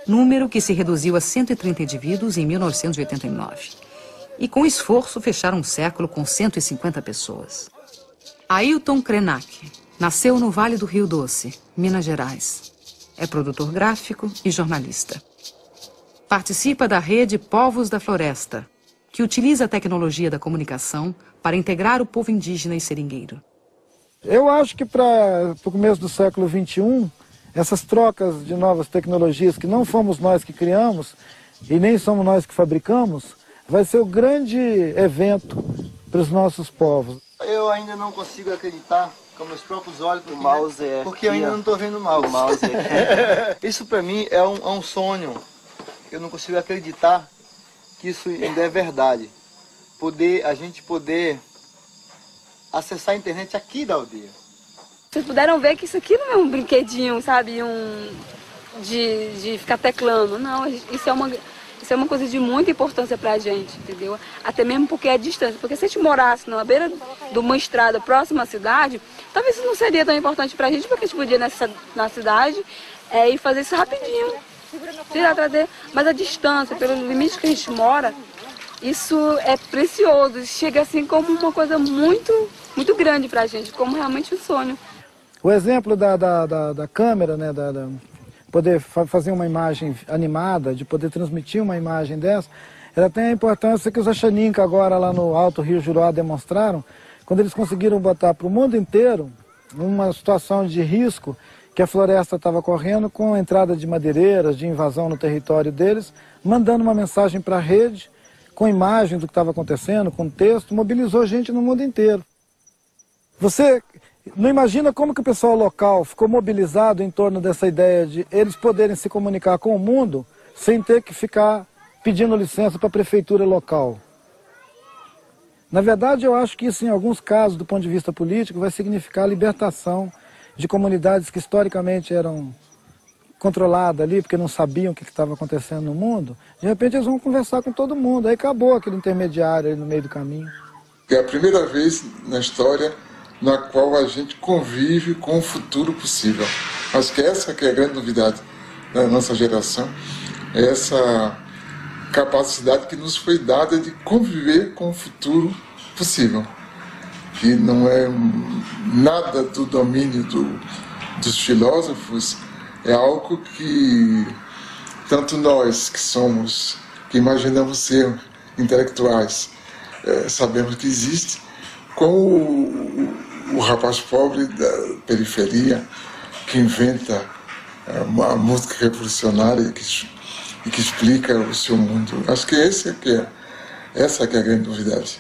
Número que se reduziu a 130 indivíduos em 1989. E com esforço fecharam um século com 150 pessoas. Ailton Krenak nasceu no Vale do Rio Doce, Minas Gerais. É produtor gráfico e jornalista. Participa da rede Povos da Floresta, que utiliza a tecnologia da comunicação para integrar o povo indígena e seringueiro. Eu acho que para o começo do século XXI, essas trocas de novas tecnologias que não fomos nós que criamos e nem somos nós que fabricamos, vai ser o grande evento para os nossos povos. Eu ainda não consigo acreditar com meus próprios olhos, porque eu ainda não estou vendo mal. Isso para mim é um sonho. Eu não consigo acreditar que isso ainda é verdade. a gente poder acessar a internet aqui da aldeia. Vocês puderam ver que isso aqui não é um brinquedinho, sabe, de ficar teclando. Não, isso é uma coisa de muita importância pra gente, entendeu? Até mesmo porque é distante. Porque se a gente morasse na beira de uma estrada próxima à cidade, talvez isso não seria tão importante pra gente, porque a gente podia ir na cidade e fazer isso rapidinho. Tirar, trazer. Mas a distância, pelo limite que a gente mora, isso é precioso. Chega assim como uma coisa muito, muito grande pra gente, como realmente um sonho. O exemplo da câmera, né, poder fazer uma imagem animada, de poder transmitir uma imagem dessa, ela tem a importância que os Achaninka agora lá no Alto Rio Juruá demonstraram, quando eles conseguiram botar para o mundo inteiro uma situação de risco que a floresta estava correndo com a entrada de madeireiras, de invasão no território deles, mandando uma mensagem para a rede, com imagem do que estava acontecendo, com texto, mobilizou gente no mundo inteiro. Você não imagina como que o pessoal local ficou mobilizado em torno dessa ideia de eles poderem se comunicar com o mundo sem ter que ficar pedindo licença para a prefeitura local. Na verdade, eu acho que isso, em alguns casos, do ponto de vista político, vai significar a libertação de comunidades que historicamente eram controladas ali, porque não sabiam o que estava acontecendo no mundo. De repente, eles vão conversar com todo mundo. Aí acabou aquele intermediário ali no meio do caminho. É a primeira vez na história na qual a gente convive com o futuro possível. Acho que essa que é a grande novidade da nossa geração, é essa capacidade que nos foi dada de conviver com o futuro possível, que não é nada do domínio dos filósofos, é algo que tanto nós que imaginamos ser intelectuais, sabemos que existe, como o rapaz pobre da periferia que inventa uma música revolucionária e que explica o seu mundo. Acho que essa que é a grande novidade.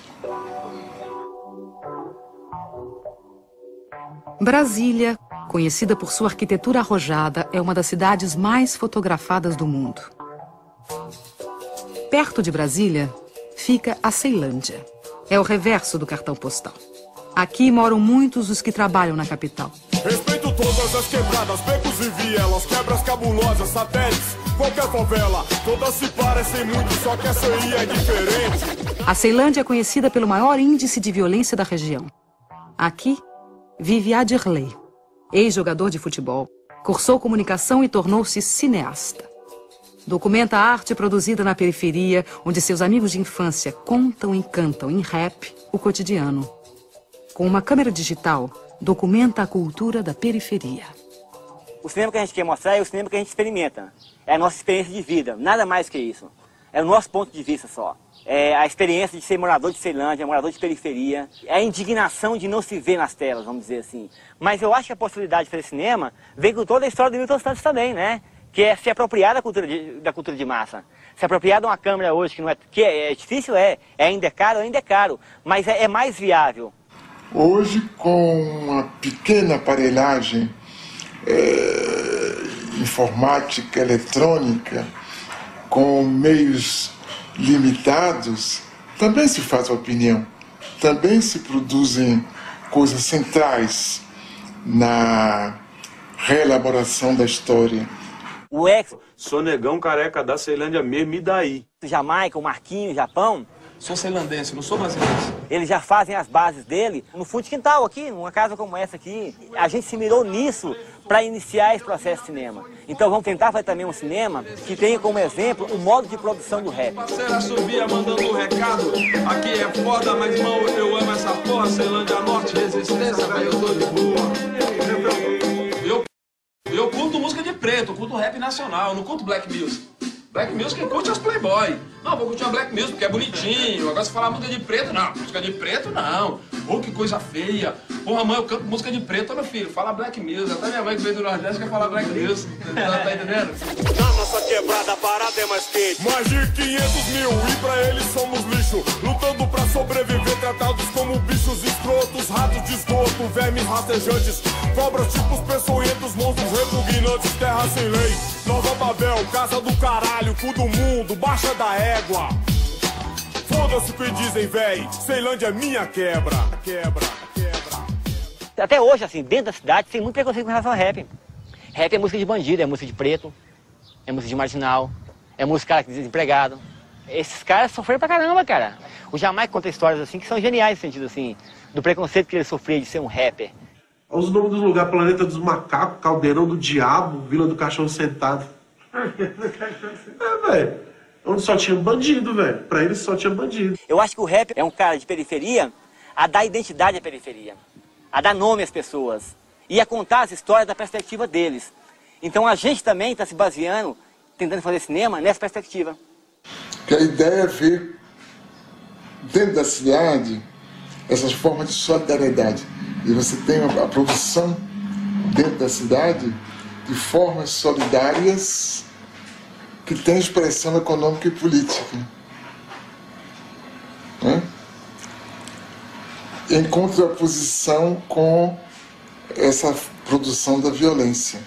Brasília, conhecida por sua arquitetura arrojada, é uma das cidades mais fotografadas do mundo. Perto de Brasília fica a Ceilândia. É o reverso do cartão postal. Aqui moram muitos dos que trabalham na capital. Respeito todas as quebradas, becos e vielas, quebras cabulosas, satélites, qualquer favela. Todas se parecem muito, só que essa aí é diferente. A Ceilândia é conhecida pelo maior índice de violência da região. Aqui vive Adirley, ex-jogador de futebol, cursou comunicação e tornou-se cineasta. Documenta a arte produzida na periferia, onde seus amigos de infância contam e cantam em rap o cotidiano. Com uma câmera digital, documenta a cultura da periferia. O cinema que a gente quer mostrar é o cinema que a gente experimenta. É a nossa experiência de vida, nada mais que isso. É o nosso ponto de vista só. É a experiência de ser morador de Ceilândia, morador de periferia. É a indignação de não se ver nas telas, vamos dizer assim. Mas eu acho que a possibilidade de fazer cinema vem com toda a história do Milton Santos também, né? Que é se apropriar da cultura de massa. Se apropriar de uma câmera hoje, que é difícil, ainda é caro, mas é mais viável. Hoje, com uma pequena aparelhagem informática, eletrônica, com meios limitados, também se faz opinião, também se produzem coisas centrais na reelaboração da história. O ex... Sou negão careca da Ceilândia mesmo, e daí? Jamaica, o Marquinhos, Japão. Sou ceilandense, não sou brasileiro. Eles já fazem as bases dele no fundo de quintal aqui, numa casa como essa aqui. A gente se mirou nisso para iniciar esse processo de cinema. Então vamos tentar fazer também um cinema que tenha como exemplo o modo de produção do rap. Será subia mandando um recado. Aqui é foda, mas irmão, eu amo essa porra. Ceilândia Norte, resistência, velho, eu tô de boa. Eu curto música de preto, eu curto rap nacional, eu não curto black music. Black music quem curte é os playboy. Não, vou curtir uma black music porque é bonitinho. Agora se falar música de preto, não. Música de preto, não. Pô, que coisa feia. Porra, mãe, eu canto música de preto, meu filho. Fala black music. Até minha mãe que veio do Nordeste quer falar black music. Tá entendendo? Na nossa quebrada a parada é mais quente. Mais de 500 mil e pra eles somos lixo. Lutando pra sobreviver, tratados como bichos escrotos, ratos de esgoto, vermes rastejantes, cobras tipos peçonhentos, monstros repugnantes, terra sem lei. Nova Babel, casa do caralho, cu do mundo, baixa da égua. Foda-se o que dizem, véi, Ceilândia é minha quebra. Até hoje, assim, dentro da cidade, tem muito preconceito com relação a rap. Rap é música de bandido, é música de preto, é música de marginal, é música de desempregado. Esses caras sofreram pra caramba, cara. O Jamaica conta histórias assim que são geniais no sentido assim, do preconceito que ele sofria de ser um rapper. Os nomes dos lugares: Planeta dos Macacos, Caldeirão do Diabo, Vila do Cachorro Sentado. Velho. Onde só tinha bandido, velho. Pra eles só tinha bandido. Eu acho que o rap é um cara de periferia a dar identidade à periferia, a dar nome às pessoas e a contar as histórias da perspectiva deles. Então a gente também está se baseando, tentando fazer cinema nessa perspectiva. Que a ideia é ver dentro da cidade essas formas de solidariedade. E você tem a produção dentro da cidade de formas solidárias que tem expressão econômica e política. Né? Em contraposição com essa produção da violência.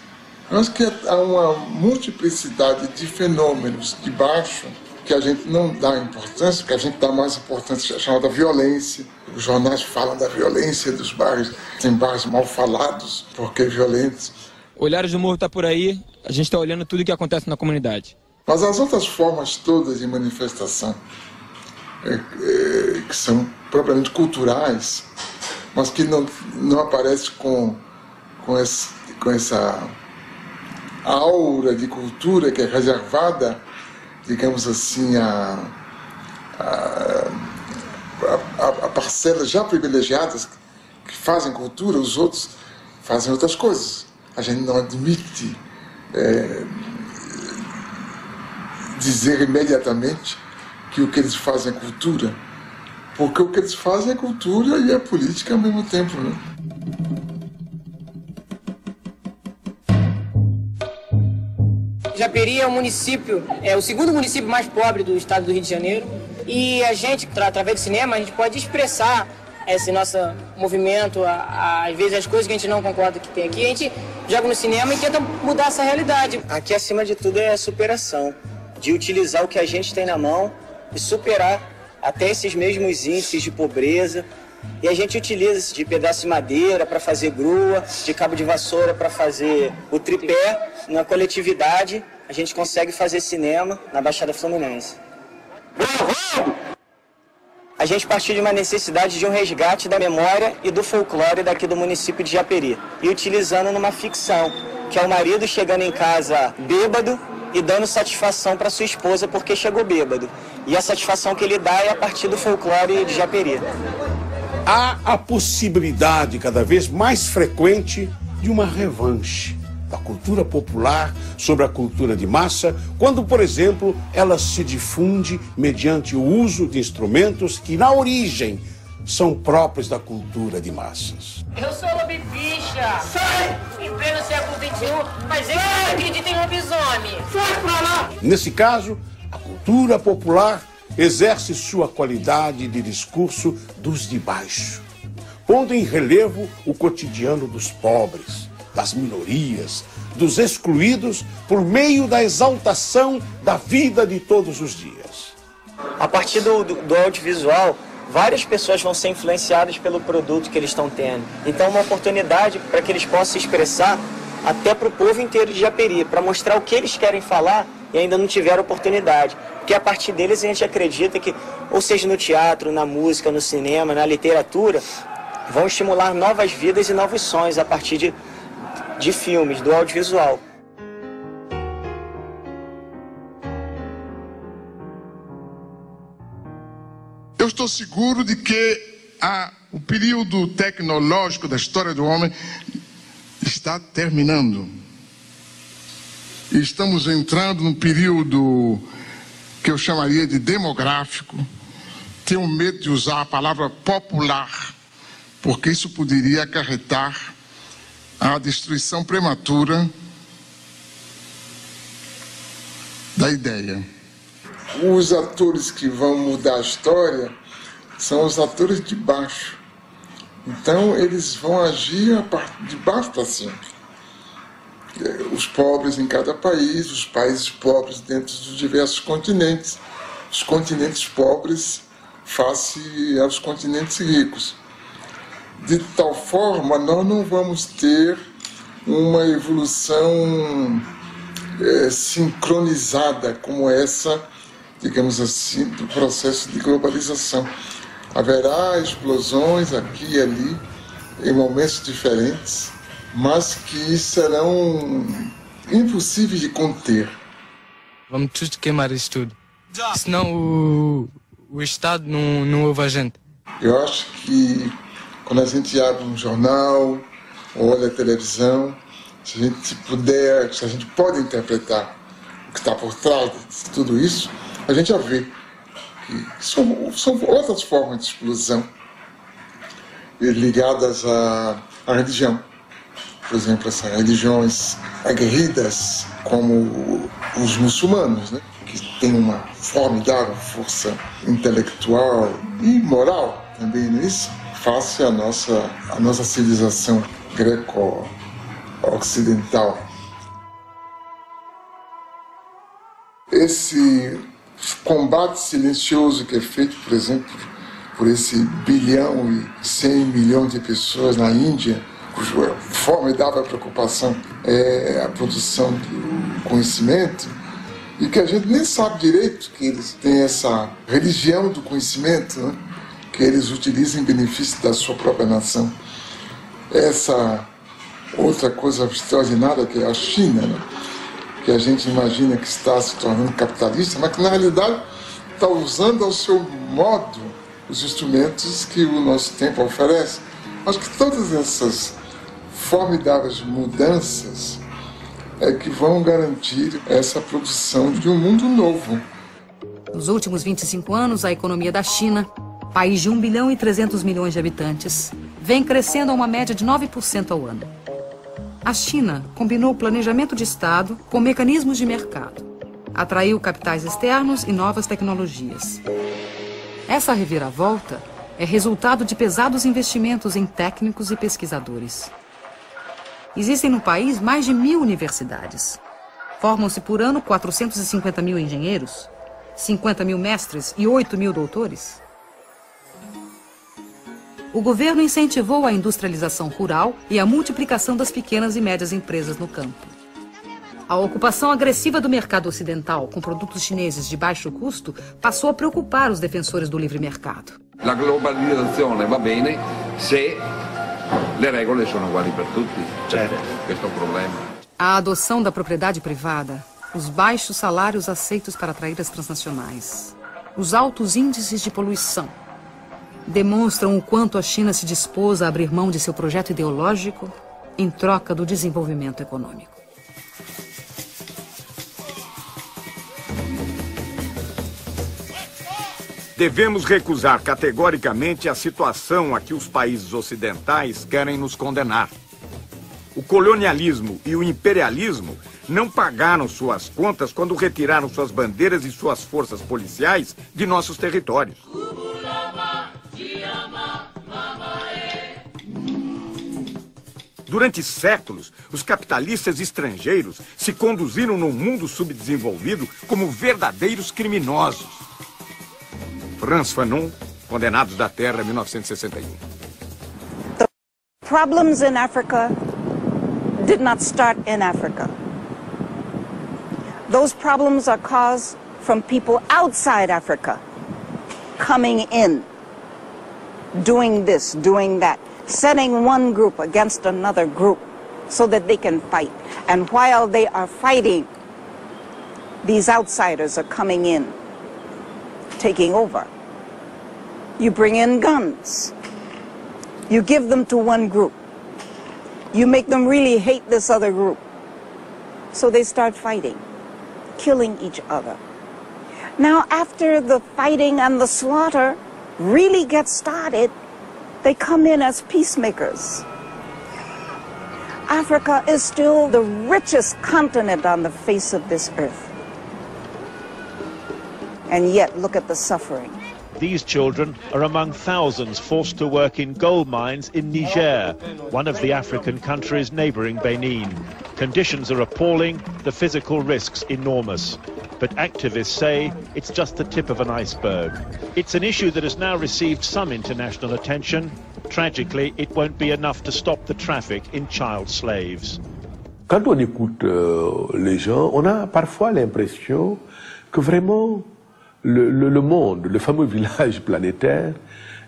Eu acho que há uma multiplicidade de fenômenos de baixo que a gente não dá importância, que a gente dá mais importância à chamada violência. Os jornais falam da violência dos bairros, tem bairros mal falados porque violentos. Olhares do Morro está por aí, a gente está olhando tudo o que acontece na comunidade. Mas as outras formas todas de manifestação, que são propriamente culturais, mas que não aparecem com essa aura de cultura que é reservada, digamos assim, a parcelas já privilegiadas que fazem cultura, os outros fazem outras coisas. A gente não admite dizer imediatamente que o que eles fazem é cultura, porque o que eles fazem é cultura e é política ao mesmo tempo, né? Japeri é um município, é o segundo município mais pobre do estado do Rio de Janeiro, e a gente, através do cinema, a gente pode expressar esse nosso movimento, às vezes as coisas que a gente não concorda que tem aqui, a gente joga no cinema e tenta mudar essa realidade. Aqui, acima de tudo, é a superação, de utilizar o que a gente tem na mão e superar até esses mesmos índices de pobreza. E a gente utiliza de pedaço de madeira para fazer grua, de cabo de vassoura para fazer o tripé. Na coletividade, a gente consegue fazer cinema na Baixada Fluminense. A gente partiu de uma necessidade de um resgate da memória e do folclore daqui do município de Japeri. E utilizando numa ficção, que é o marido chegando em casa bêbado e dando satisfação para sua esposa porque chegou bêbado. E a satisfação que ele dá é a partir do folclore de Japeri. Há a possibilidade cada vez mais frequente de uma revanche da cultura popular sobre a cultura de massa, quando, por exemplo, ela se difunde mediante o uso de instrumentos que, na origem, são próprios da cultura de massas. Eu sou lobibicha! Sai! Em pleno século XXI, mas eu não acredito em lobisomem! Sai pra lá! Nesse caso, a cultura popular exerce sua qualidade de discurso dos de baixo, pondo em relevo o cotidiano dos pobres, das minorias, dos excluídos, por meio da exaltação da vida de todos os dias. A partir do audiovisual, várias pessoas vão ser influenciadas pelo produto que eles estão tendo. Então é uma oportunidade para que eles possam se expressar até para o povo inteiro de Japeri, para mostrar o que eles querem falar e ainda não tiveram oportunidade. Porque a partir deles a gente acredita que, ou seja no teatro, na música, no cinema, na literatura, vão estimular novas vidas e novos sonhos a partir de filmes, do audiovisual. Eu estou seguro de que o período tecnológico da história do homem está terminando. E estamos entrando num período que eu chamaria de demográfico. Tenho medo de usar a palavra popular, porque isso poderia acarretar a destruição prematura da ideia. Os atores que vão mudar a história são os atores de baixo. Então eles vão agir de baixo para cima. Os pobres em cada país, os países pobres dentro dos diversos continentes, os continentes pobres face aos continentes ricos. De tal forma, nós não vamos ter uma evolução sincronizada como essa, digamos assim, do processo de globalização. Haverá explosões aqui e ali, em momentos diferentes, mas que serão impossíveis de conter. Vamos tudo queimar isso tudo, senão o Estado não ouve a gente. Eu acho que quando a gente abre um jornal, ou olha a televisão, se a gente pode interpretar o que está por trás de tudo isso, a gente já vê que são outras formas de explosão ligadas à religião. Por exemplo, essas religiões aguerridas, como os muçulmanos, né? Que têm uma formidável força intelectual e moral também nisso, face à nossa civilização greco-ocidental. Esse combate silencioso que é feito, por exemplo, por esse 1 bilhão e 100 milhões de pessoas na Índia, cuja formidável preocupação é a produção do conhecimento, e que a gente nem sabe direito que eles têm essa religião do conhecimento, né? Que eles utilizam em benefício da sua própria nação. Essa outra coisa extraordinária que é a China, né? Que a gente imagina que está se tornando capitalista, mas que na realidade está usando ao seu modo os instrumentos que o nosso tempo oferece. Acho que todas essas formidáveis mudanças é que vão garantir essa produção de um mundo novo. Nos últimos 25 anos, a economia da China, país de 1 bilhão e 300 milhões de habitantes, vem crescendo a uma média de 9% ao ano. A China combinou o planejamento de Estado com mecanismos de mercado. Atraiu capitais externos e novas tecnologias. Essa reviravolta é resultado de pesados investimentos em técnicos e pesquisadores. Existem no país mais de 1.000 universidades. Formam-se por ano 450 mil engenheiros, 50 mil mestres e 8 mil doutores. O governo incentivou a industrialização rural e a multiplicação das pequenas e médias empresas no campo. A ocupação agressiva do mercado ocidental com produtos chineses de baixo custo passou a preocupar os defensores do livre mercado. La globalizzazione va bene se le regole sono uguali per tutti. Certo. Questo è o problema. A adoção da propriedade privada, os baixos salários aceitos para atrair as transnacionais, os altos índices de poluição, demonstram o quanto a China se dispôs a abrir mão de seu projeto ideológico em troca do desenvolvimento econômico. Devemos recusar categoricamente a situação a que os países ocidentais querem nos condenar. O colonialismo e o imperialismo não pagaram suas contas quando retiraram suas bandeiras e suas forças policiais de nossos territórios. Durante séculos, os capitalistas estrangeiros se conduziram no mundo subdesenvolvido como verdadeiros criminosos. Frantz Fanon, Condenados da Terra, 1961. The problems in Africa did not start in Africa. Those problems are caused from people outside Africa coming in, doing this, doing that, setting one group against another group so that they can fight. And while they are fighting, these outsiders are coming in, taking over. You bring in guns. You give them to one group. You make them really hate this other group. So they start fighting, killing each other. Now, after the fighting and the slaughter really gets started, they come in as peacemakers. Africa is still the richest continent on the face of this earth. And yet, look at the suffering. These children are among thousands forced to work in gold mines in Niger, one of the African countries neighboring Benin. Conditions are appalling, the physical risks enormous. but activists say it's just the tip of an iceberg. It's an issue that has now received some international attention. Tragically, it won't be enough to stop the traffic in child slaves. Quand on écoute les gens, on a parfois l'impression que vraiment le monde, le fameux village planétaire,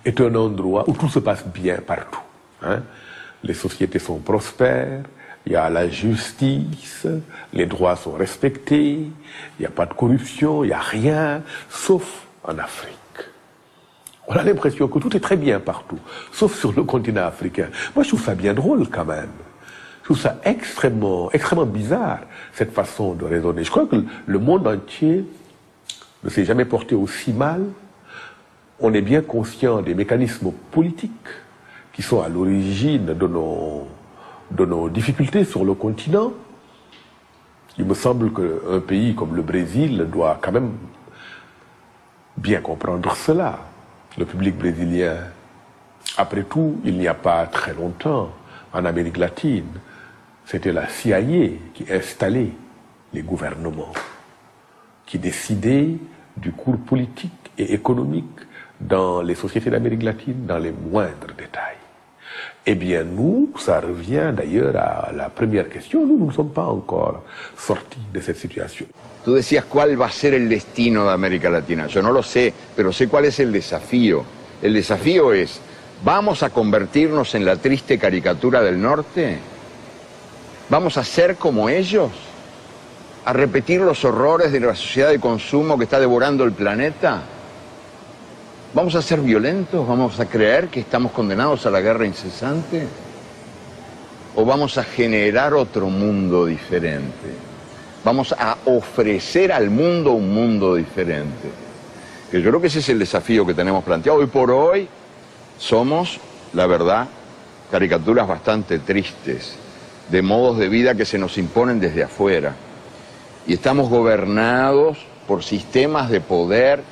est un endroit où tout se passe bien partout. Hein? Les sociétés sont prospères, il y a la justice, les droits sont respectés, il n'y a pas de corruption, il n'y a rien, sauf en Afrique. On a l'impression que tout est très bien partout, sauf sur le continent africain. Moi, je trouve ça bien drôle quand même. Je trouve ça extrêmement bizarre, cette façon de raisonner. Je crois que le monde entier ne s'est jamais porté aussi mal. On est bien conscient des mécanismes politiques qui sont à l'origine de nos difficultés sur le continent. Il me semble qu'un pays comme le Brésil doit quand même bien comprendre cela. Le public brésilien, après tout, il n'y a pas très longtemps, en Amérique latine, c'était la CIA qui installait les gouvernements, qui décidait du cours politique et économique dans les sociétés d'Amérique latine, dans les moindres détails. Eh bien, nous, ça revient d'ailleurs à la première question, nous ne sommes pas encore sortis de cette situation. Tú decías cuál va a ser el destino de América Latina. Yo no lo sé, pero sé cuál es el desafío. El desafío es, ¿vamos a convertirnos en la triste caricatura del norte? ¿Vamos a ser como ellos? ¿A repetir los horrores de la sociedad de consumo que está devorando el planeta? ¿Vamos a ser violentos? ¿Vamos a creer que estamos condenados a la guerra incesante? ¿O vamos a generar otro mundo diferente? Vamos a ofrecer al mundo un mundo diferente. Que yo creo que ese es el desafío que tenemos planteado. Hoy por hoy somos, la verdad, caricaturas bastante tristes de modos de vida que se nos imponen desde afuera. Y estamos gobernados por sistemas de poder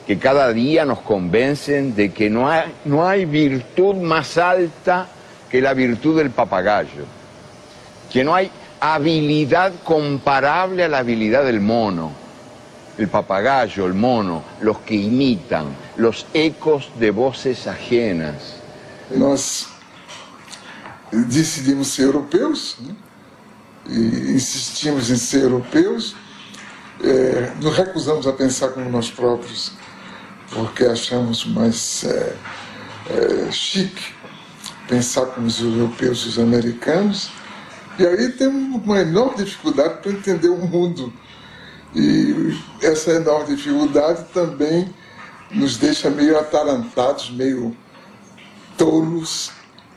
que cada día nos convencen de que no hay virtud más alta que la virtud del papagayo, que no hay habilidad comparable a la habilidad del mono, el papagayo, el mono, los que imitan, los ecos de voces ajenas. Nós decidimos ser europeus, né? E insistimos em ser europeus, nos recusamos a pensar como nós próprios, porque achamos mais chique pensar como os europeus e os americanos. E aí temos uma enorme dificuldade para entender o mundo. E essa enorme dificuldade também nos deixa meio atarantados, meio tolos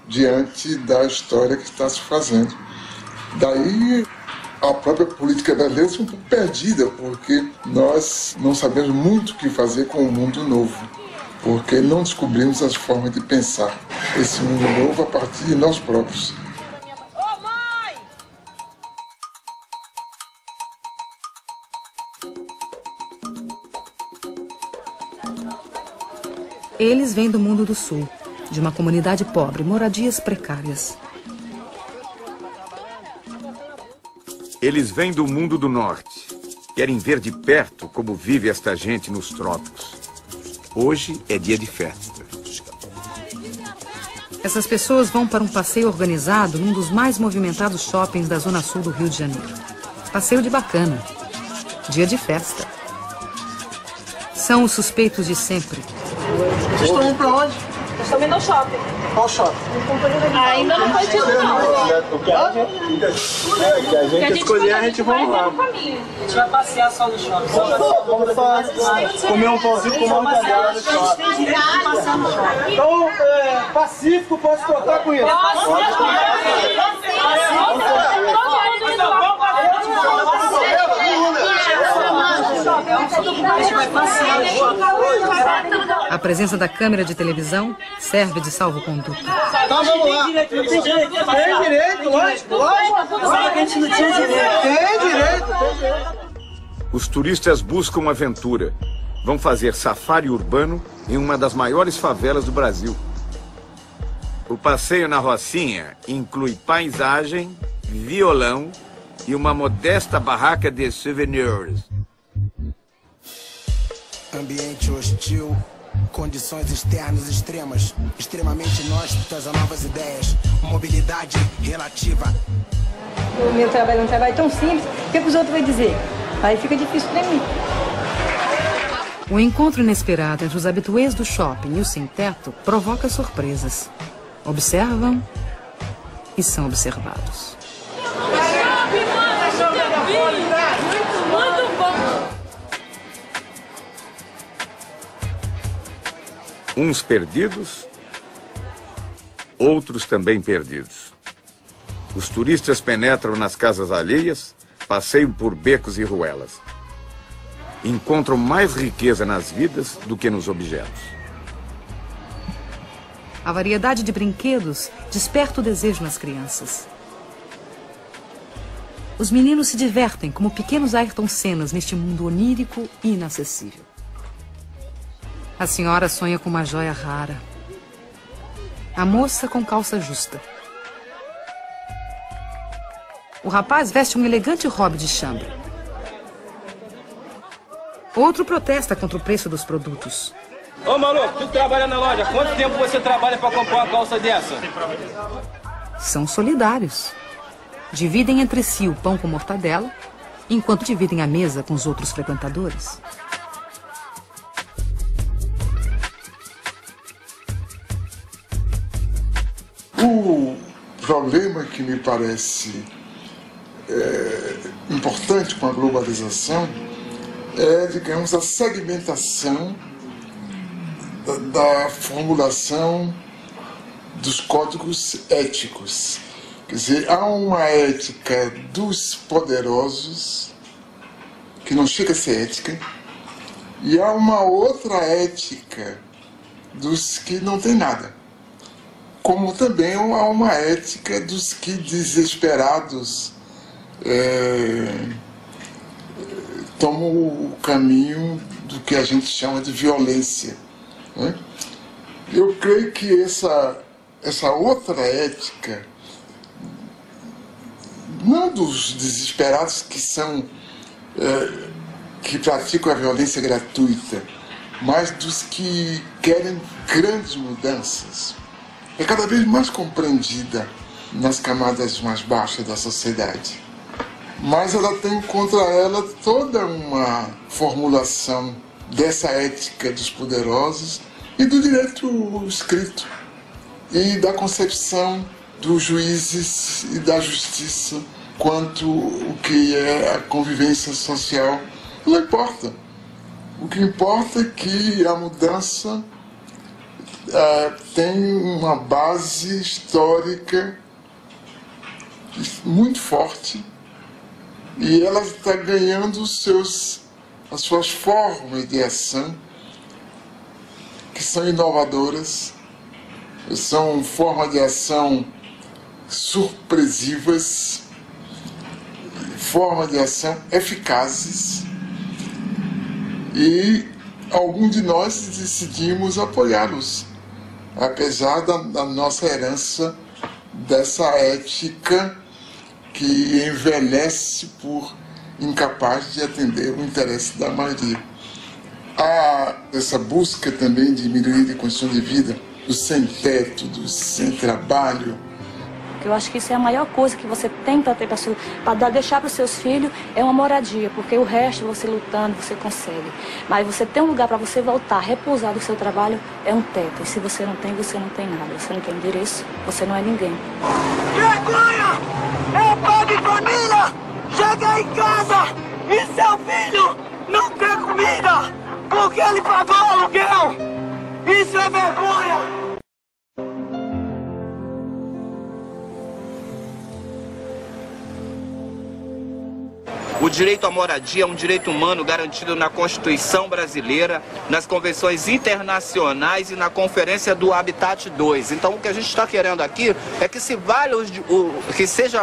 diante da história que está se fazendo. Daí a própria política brasileira é um pouco perdida, porque nós não sabemos muito o que fazer com o mundo novo, porque não descobrimos as formas de pensar esse mundo novo a partir de nós próprios. Eles vêm do mundo do sul, de uma comunidade pobre, moradias precárias. Eles vêm do mundo do norte. Querem ver de perto como vive esta gente nos trópicos. Hoje é dia de festa. Essas pessoas vão para um passeio organizado num dos mais movimentados shoppings da zona sul do Rio de Janeiro. Passeio de bacana. Dia de festa. São os suspeitos de sempre. Vocês estão indo pra onde? Nós estamos indo ao shopping. Qual shopping? Ainda não foi tido, não. O que a gente escolher, a gente vai lá. A gente vai passear só no shopping. Vamos comer um pãozinho com uma mortadela no shopping. Então, Pacífico, posso contar com isso? A presença da câmera de televisão serve de salvo-conduto. Então vamos lá. Tem direito, lógico. A gente não tinha direito. Tem direito. Os turistas buscam aventura. Vão fazer safari urbano em uma das maiores favelas do Brasil. O passeio na Rocinha inclui paisagem, violão e uma modesta barraca de souvenirs. Ambiente hostil, condições externas extremas, extremamente inóspitas a novas ideias, mobilidade relativa. O meu trabalho é um trabalho tão simples, o que os outros vão dizer? Aí fica difícil para mim. O encontro inesperado entre os habituês do shopping e o sem-teto provoca surpresas. Observam e são observados. Muito bom! Uns perdidos, outros também perdidos. Os turistas penetram nas casas alheias, passeiam por becos e ruelas. Encontram mais riqueza nas vidas do que nos objetos. A variedade de brinquedos desperta o desejo nas crianças. Os meninos se divertem como pequenos Ayrton Sennas neste mundo onírico e inacessível. A senhora sonha com uma joia rara. A moça com calça justa. O rapaz veste um elegante robe de chambre. Outro protesta contra o preço dos produtos. Ô maluco, tu trabalha na loja, quanto tempo você trabalha para comprar uma calça dessa? São solidários. Dividem entre si o pão com mortadela, enquanto dividem a mesa com os outros frequentadores. O problema que me parece importante com a globalização é, digamos, a segmentação da formulação dos códigos éticos. Quer dizer, há uma ética dos poderosos, que não chega a ser ética, e há uma outra ética dos que não tem nada. Como também há uma ética dos que desesperados tomam o caminho do que a gente chama de violência. Né? Eu creio que essa outra ética, não dos desesperados que praticam a violência gratuita, mas dos que querem grandes mudanças, é cada vez mais compreendida nas camadas mais baixas da sociedade. Mas ela tem contra ela toda uma formulação dessa ética dos poderosos e do direito escrito e da concepção dos juízes e da justiça quanto o que é a convivência social. Não importa. O que importa é que a mudança tem uma base histórica muito forte e ela está ganhando as suas formas de ação, que são inovadoras, são formas de ação surpresivas, formas de ação eficazes, e alguns de nós decidimos apoiá-los, apesar da nossa herança dessa ética que envelhece por incapaz de atender o interesse da maioria. Há essa busca também de melhoria de condição de vida, do sem-teto, do sem-trabalho. Eu acho que isso é a maior coisa que você tem para ter para deixar para os seus filhos, é uma moradia, porque o resto você lutando, você consegue. Mas você tem um lugar para você voltar, repousar do seu trabalho, é um teto. E se você não tem nada. Você não tem endereço, você não é ninguém. Vergonha! É pai de família! Chega em casa e seu filho não tem comida porque ele pagou o aluguel! Isso é vergonha! O direito à moradia é um direito humano garantido na Constituição brasileira, nas convenções internacionais e na Conferência do Habitat 2. Então, o que a gente está querendo aqui é que se seja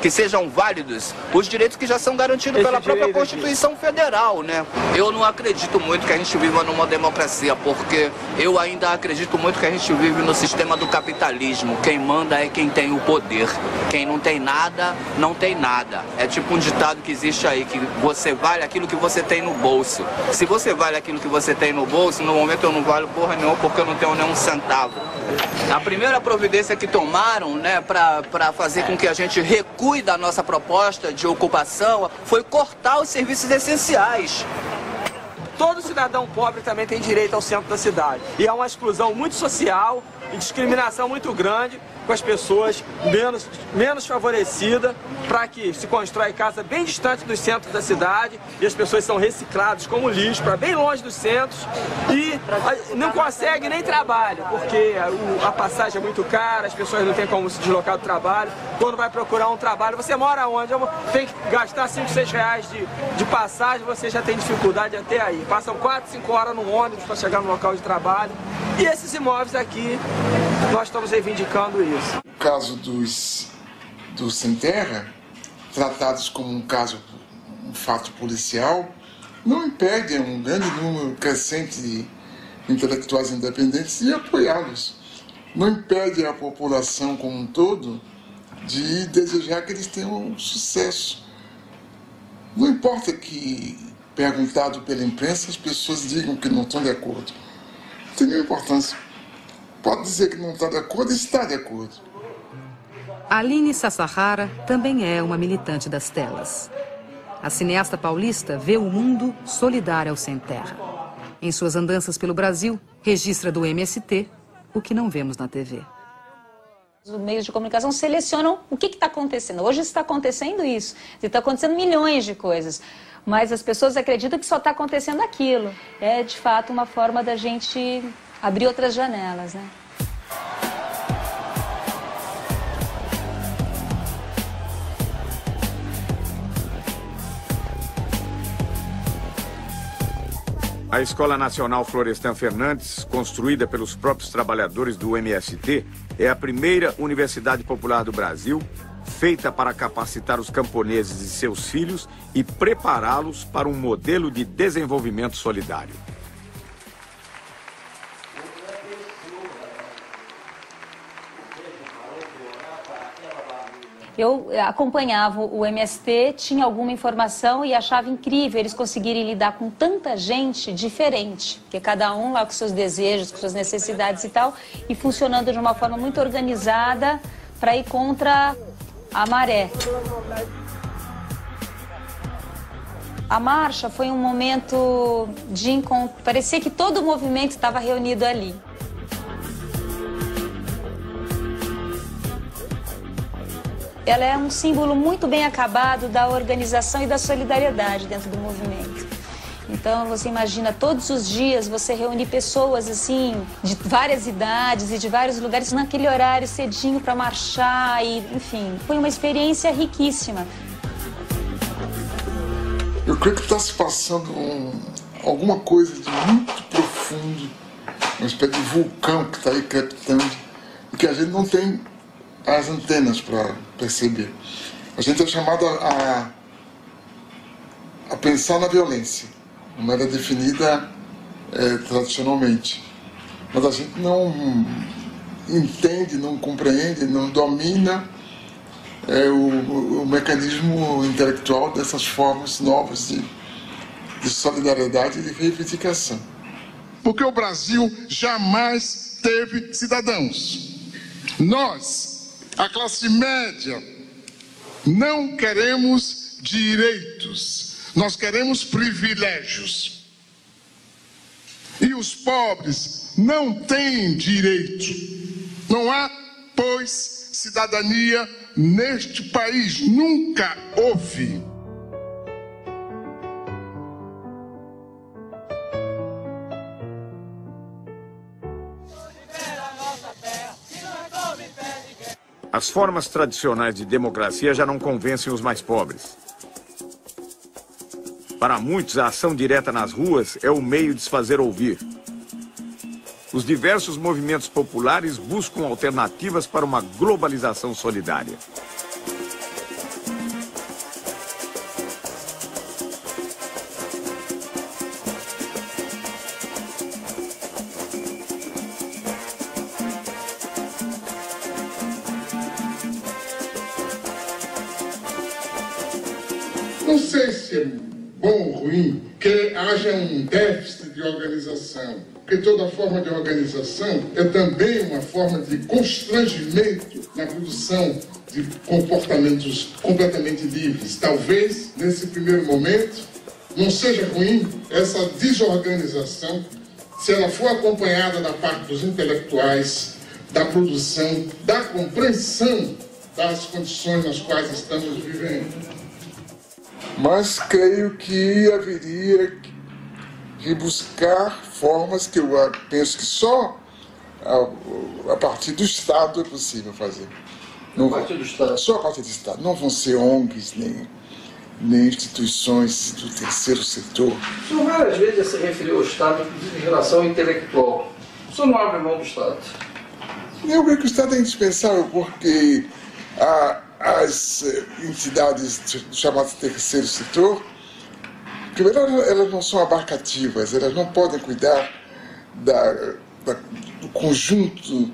que sejam válidos os direitos que já são garantidos pela própria Constituição Federal, né? Eu não acredito muito que a gente viva numa democracia, porque eu ainda acredito muito que a gente vive no sistema do capitalismo. Quem manda é quem tem o poder. Quem não tem nada, não tem nada. É tipo um ditado que existe aí, que você vale aquilo que você tem no bolso. Se você vale aquilo que você tem no bolso, no momento eu não valho porra nenhuma porque eu não tenho nenhum centavo. A primeira providência que tomaram, né, para fazer com que a gente recue da nossa proposta de ocupação foi cortar os serviços essenciais. Todo cidadão pobre também tem direito ao centro da cidade. E há uma exclusão muito social e discriminação muito grande com as pessoas menos favorecidas, para que se constrói casa bem distante dos centros da cidade e as pessoas são recicladas como lixo para bem longe dos centros e não conseguem nem trabalho, porque a passagem é muito cara, as pessoas não têm como se deslocar do trabalho. Quando vai procurar um trabalho, você mora onde? Tem que gastar 5, 6 reais de passagem, você já tem dificuldade até aí. Passam 4, 5 horas no ônibus para chegar no local de trabalho. E esses imóveis aqui, nós estamos reivindicando isso. O caso dos sem terra, tratados como um fato policial, não impede um grande número crescente de intelectuais independentes de apoiá-los. Não impede a população como um todo de desejar que eles tenham sucesso. Não importa que, perguntado pela imprensa, as pessoas digam que não estão de acordo. Não tem nenhuma importância. Pode dizer que não está de acordo e está de acordo. Aline Sassahara também é uma militante das telas. A cineasta paulista vê o mundo solidário ao sem terra. Em suas andanças pelo Brasil, registra do MST o que não vemos na TV. Os meios de comunicação selecionam o que está acontecendo. Hoje está acontecendo isso. Está acontecendo milhões de coisas. Mas as pessoas acreditam que só está acontecendo aquilo. É, de fato, uma forma da gente abrir outras janelas, né? A Escola Nacional Florestan Fernandes, construída pelos próprios trabalhadores do MST, é a primeira universidade popular do Brasil, feita para capacitar os camponeses e seus filhos e prepará-los para um modelo de desenvolvimento solidário. Eu acompanhava o MST, tinha alguma informação e achava incrível eles conseguirem lidar com tanta gente diferente, porque cada um lá com seus desejos, com suas necessidades e tal, e funcionando de uma forma muito organizada para ir contra a maré. A marcha foi um momento de encontro, parecia que todo o movimento estava reunido ali. Ela é um símbolo muito bem acabado da organização e da solidariedade dentro do movimento. Então, você imagina, todos os dias você reúne pessoas, assim, de várias idades e de vários lugares naquele horário cedinho para marchar e, enfim, foi uma experiência riquíssima. Eu creio que está se passando alguma coisa de muito profundo, uma espécie de vulcão que está aí crepitando e que a gente não tem as antenas para perceber. A gente é chamado a pensar na violência, como era definida tradicionalmente. Mas a gente não entende, não compreende, não domina o mecanismo intelectual dessas formas novas de solidariedade e de reivindicação. Porque o Brasil jamais teve cidadãos. Nós, a classe média, não queremos direitos, nós queremos privilégios. E os pobres não têm direito. Não há, pois, cidadania neste país. Nunca houve. As formas tradicionais de democracia já não convencem os mais pobres. Para muitos, a ação direta nas ruas é o meio de se fazer ouvir. Os diversos movimentos populares buscam alternativas para uma globalização solidária. Não sei se é bom ou ruim que haja um déficit de organização, porque toda forma de organização é também uma forma de constrangimento na produção de comportamentos completamente livres. Talvez, nesse primeiro momento, não seja ruim essa desorganização se ela for acompanhada da parte dos intelectuais, da produção, da compreensão das condições nas quais estamos vivendo. Mas creio que haveria que buscar formas que eu penso que só a partir do Estado é possível fazer. Não, a partir do Estado? Só a partir do Estado. Não vão ser ONGs, nem instituições do terceiro setor. O senhor várias vezes se referiu ao Estado, inclusive em relação ao intelectual. O senhor não abre mão do Estado? Eu creio que o Estado é indispensável porque as entidades chamadas terceiro setor, primeiro, elas não são abarcativas, elas não podem cuidar do conjunto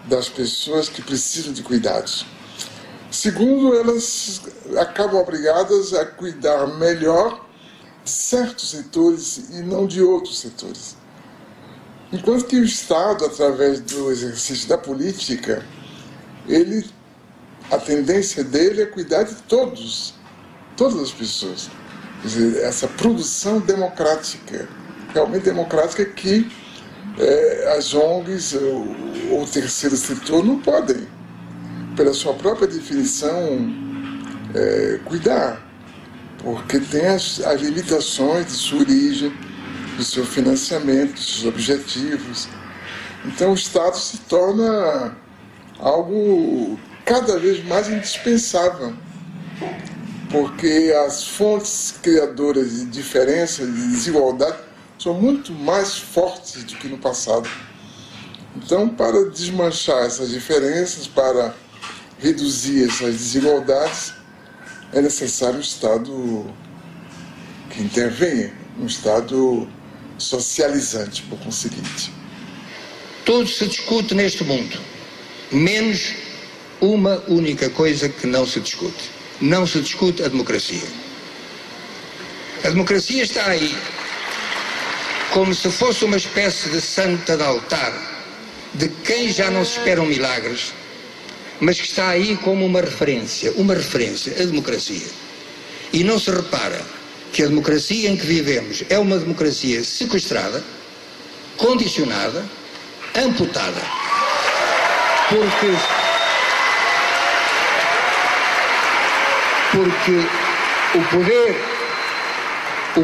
das pessoas que precisam de cuidados. Segundo, elas acabam obrigadas a cuidar melhor de certos setores e não de outros setores. Enquanto que o Estado, através do exercício da política, a tendência dele é cuidar de todas as pessoas. Quer dizer, essa produção democrática, realmente democrática, que as ONGs ou o terceiro setor não podem, pela sua própria definição, cuidar, porque tem as limitações de sua origem, do seu financiamento, dos seus objetivos. Então o Estado se torna algo cada vez mais indispensável, porque as fontes criadoras de diferença, de desigualdade, são muito mais fortes do que no passado. Então, para desmanchar essas diferenças, para reduzir essas desigualdades, é necessário um Estado que intervenha, um Estado socializante, por conseguinte. Tudo se discute neste mundo, menos uma única coisa que não se discute. Não se discute a democracia. A democracia está aí como se fosse uma espécie de santa de altar, de quem já não se esperam milagres, mas que está aí como uma referência, a democracia. E não se repara que a democracia em que vivemos é uma democracia sequestrada, condicionada, amputada, porque o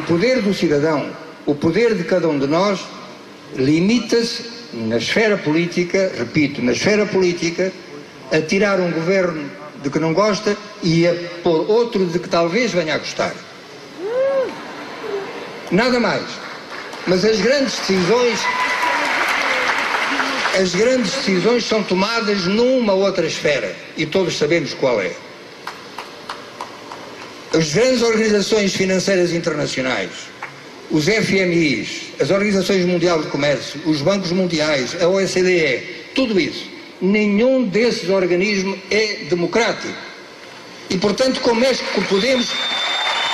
poder do cidadão, o poder de cada um de nós, limita-se na esfera política, repito, na esfera política, a tirar um governo de que não gosta e a pôr outro de que talvez venha a gostar. Nada mais. Mas as grandes decisões são tomadas numa outra esfera e todos sabemos qual é. As grandes organizações financeiras internacionais, os FMIs, as Organizações Mundial de Comércio, os bancos mundiais, a OCDE, tudo isso, nenhum desses organismos é democrático. E, portanto, como é que podemos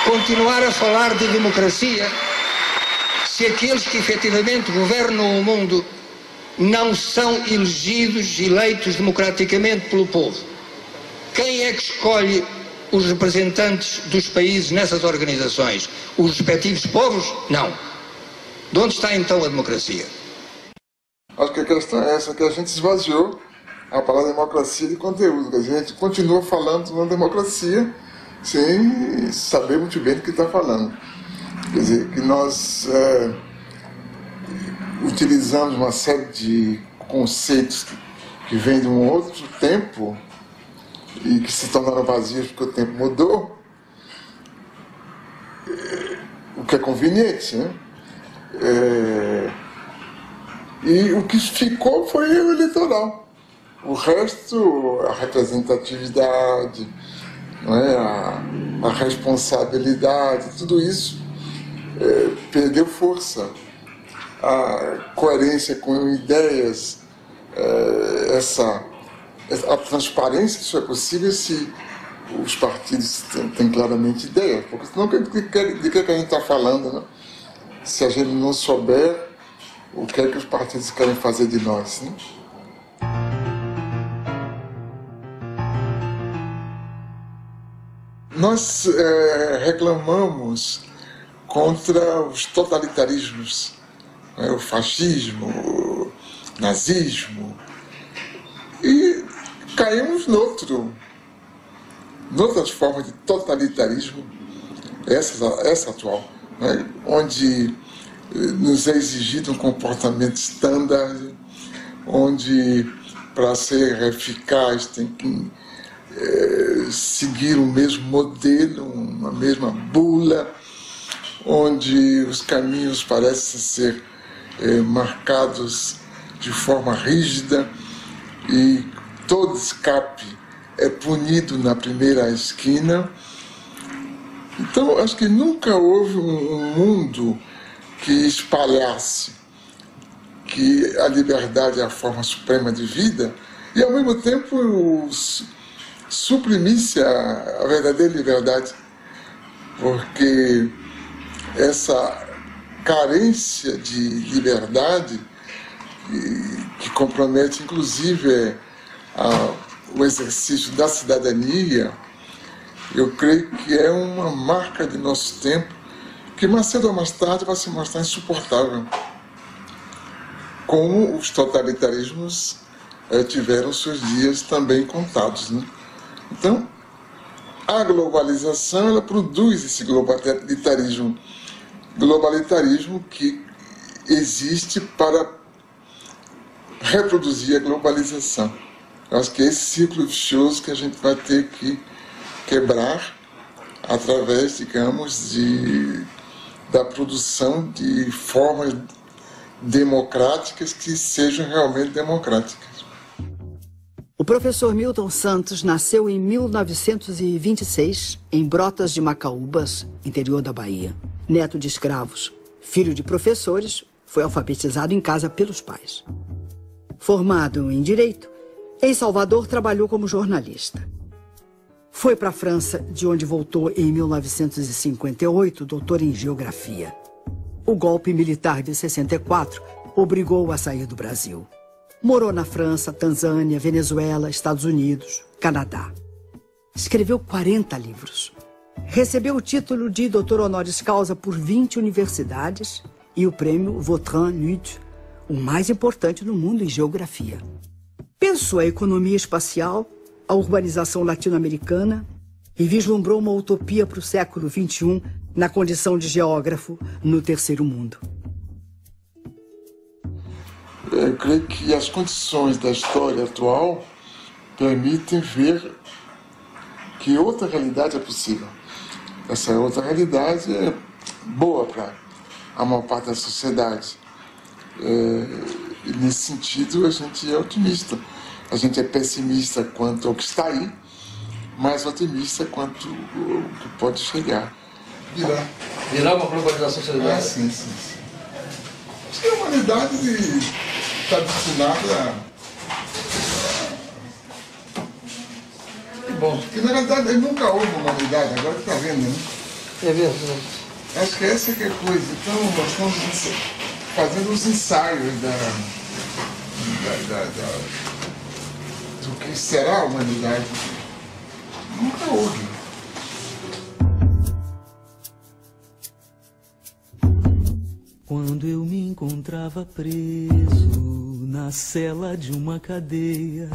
continuar a falar de democracia se aqueles que efetivamente governam o mundo não são eleitos democraticamente pelo povo? Quem é que escolhe os representantes dos países nessas organizações? Os respectivos povos? Não. De onde está então a democracia? Acho que a questão é essa, que a gente esvaziou a palavra democracia de conteúdo. A gente continua falando na democracia sem saber muito bem do que está falando. Quer dizer, que nós utilizamos uma série de conceitos que vêm de um outro tempo e que se tornaram vazios porque o tempo mudou, o que é conveniente, né? E o que ficou foi o eleitoral. O resto, a representatividade, não é? a responsabilidade, tudo isso perdeu força. A coerência com ideias, a transparência só é possível se os partidos têm claramente ideia, porque senão de que a gente está falando, né? Se a gente não souber o que é que os partidos querem fazer de nós, né? Nós reclamamos contra os totalitarismos, né? O fascismo, o nazismo, e caímos noutras formas de totalitarismo, essa atual, né? Onde nos é exigido um comportamento standard, onde para ser eficaz tem que seguir o mesmo modelo, uma mesma bula, onde os caminhos parecem ser marcados de forma rígida e todo escape é punido na primeira esquina. Então, acho que nunca houve um mundo que espalhasse que a liberdade é a forma suprema de vida e, ao mesmo tempo, suprimisse a verdadeira liberdade, porque essa carência de liberdade que compromete, inclusive, o exercício da cidadania, eu creio que é uma marca de nosso tempo que mais cedo ou mais tarde vai se mostrar insuportável, como os totalitarismos tiveram seus dias também contados, né? Então, a globalização, ela produz esse globalitarismo que existe para reproduzir a globalização. Eu acho que é esse ciclo vicioso que a gente vai ter que quebrar através, digamos, da produção de formas democráticas que sejam realmente democráticas. O professor Milton Santos nasceu em 1926 em Brotas de Macaúbas, interior da Bahia. Neto de escravos, filho de professores, foi alfabetizado em casa pelos pais. Formado em Direito, em Salvador trabalhou como jornalista. Foi para a França, de onde voltou em 1958, doutor em Geografia. O golpe militar de 64 obrigou-o a sair do Brasil. Morou na França, Tanzânia, Venezuela, Estados Unidos, Canadá. Escreveu 40 livros. Recebeu o título de doutor honoris causa por 20 universidades e o prêmio Vautrin-Lud, o mais importante no mundo em geografia. Pensou a economia espacial, a urbanização latino-americana e vislumbrou uma utopia para o século XXI na condição de geógrafo no terceiro mundo. Eu creio que as condições da história atual permitem ver que outra realidade é possível. Essa outra realidade é boa para a maior parte da sociedade. E nesse sentido, a gente é otimista. A gente é pessimista quanto ao que está aí, mas otimista quanto ao que pode chegar. Virar uma globalização solidária? Sim. Acho que a humanidade está destinada Bom. Porque na verdade nunca houve humanidade, agora está vendo, né? É verdade. Acho que essa que é a coisa. Então nós estamos fazendo os ensaios do que será a humanidade. Nunca houve. Quando eu me encontrava preso na cela de uma cadeia,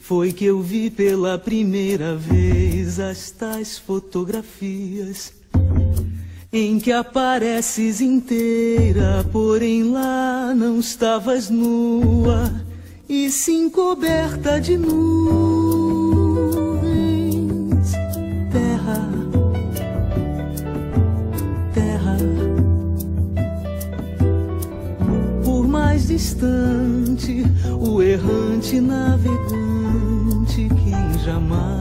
foi que eu vi pela primeira vez as tais fotografias em que apareces inteira, porém lá não estavas nua, e sim coberta de nuvens. Terra, terra, por mais distante, o errante navegante, quem jamais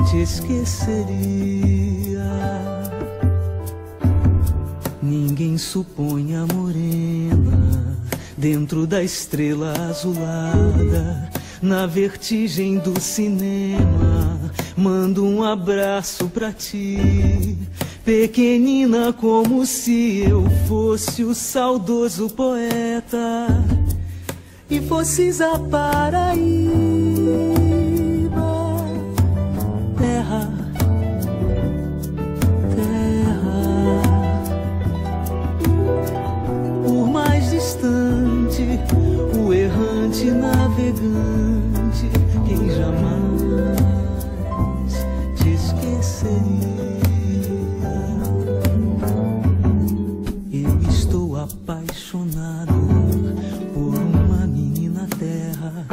te esqueceria. Ninguém supõe a morena dentro da estrela azulada, na vertigem do cinema, mando um abraço pra ti, pequenina, como se eu fosse o saudoso poeta e fosses a Paraíba, terra, terra. Por mais distante, o errante navegante, quem jamais te esqueceria. Eu estou apaixonado por uma menina terra,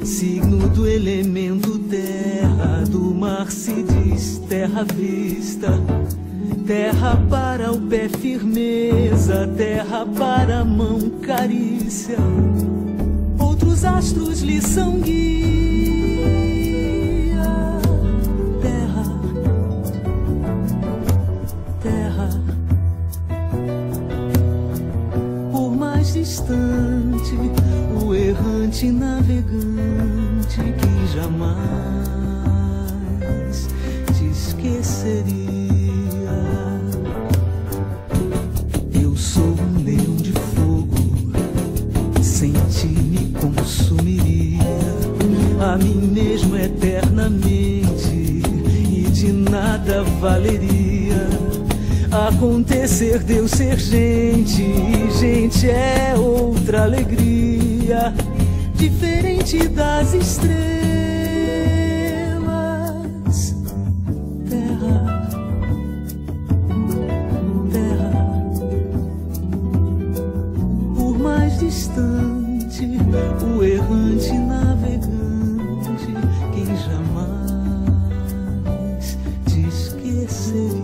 signo do elemento terra, do mar se diz terra vista. Terra para o pé firmeza, terra para a mão carícia, outros astros lhe são guia. Terra, terra, por mais distante, o errante navegante que jamais te esqueceria. A mim mesmo eternamente, e de nada valeria acontecer de eu ser gente, e gente é outra alegria, diferente das estrelas. Terra, terra, por mais distante, o errante navegante, quem jamais te esqueceria.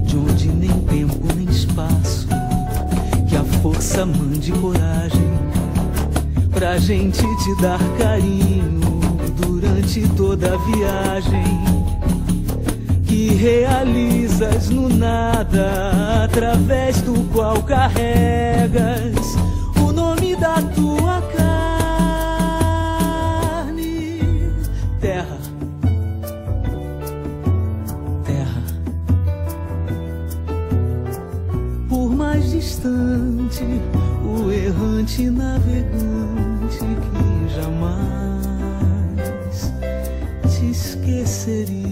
De onde nem tempo nem espaço, que a força mande coragem pra gente te dar carinho durante toda a viagem que realizas no nada, através do qual carregas o nome da tua carne. Terra, terra, por mais distante, o errante navegante que jamais te esqueceria.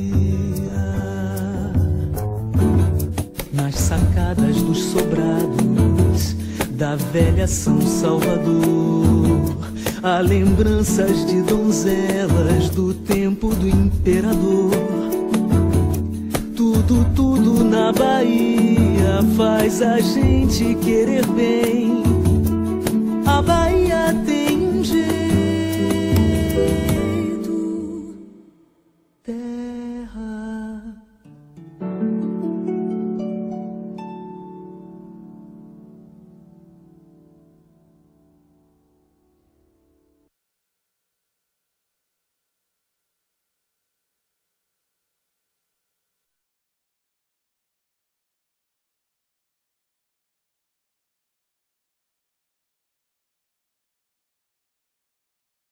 Nas sacadas dos sobrados da velha São Salvador, há lembranças de donzelas do tempo do imperador. Tudo, tudo na Bahia faz a gente querer bem. A Bahia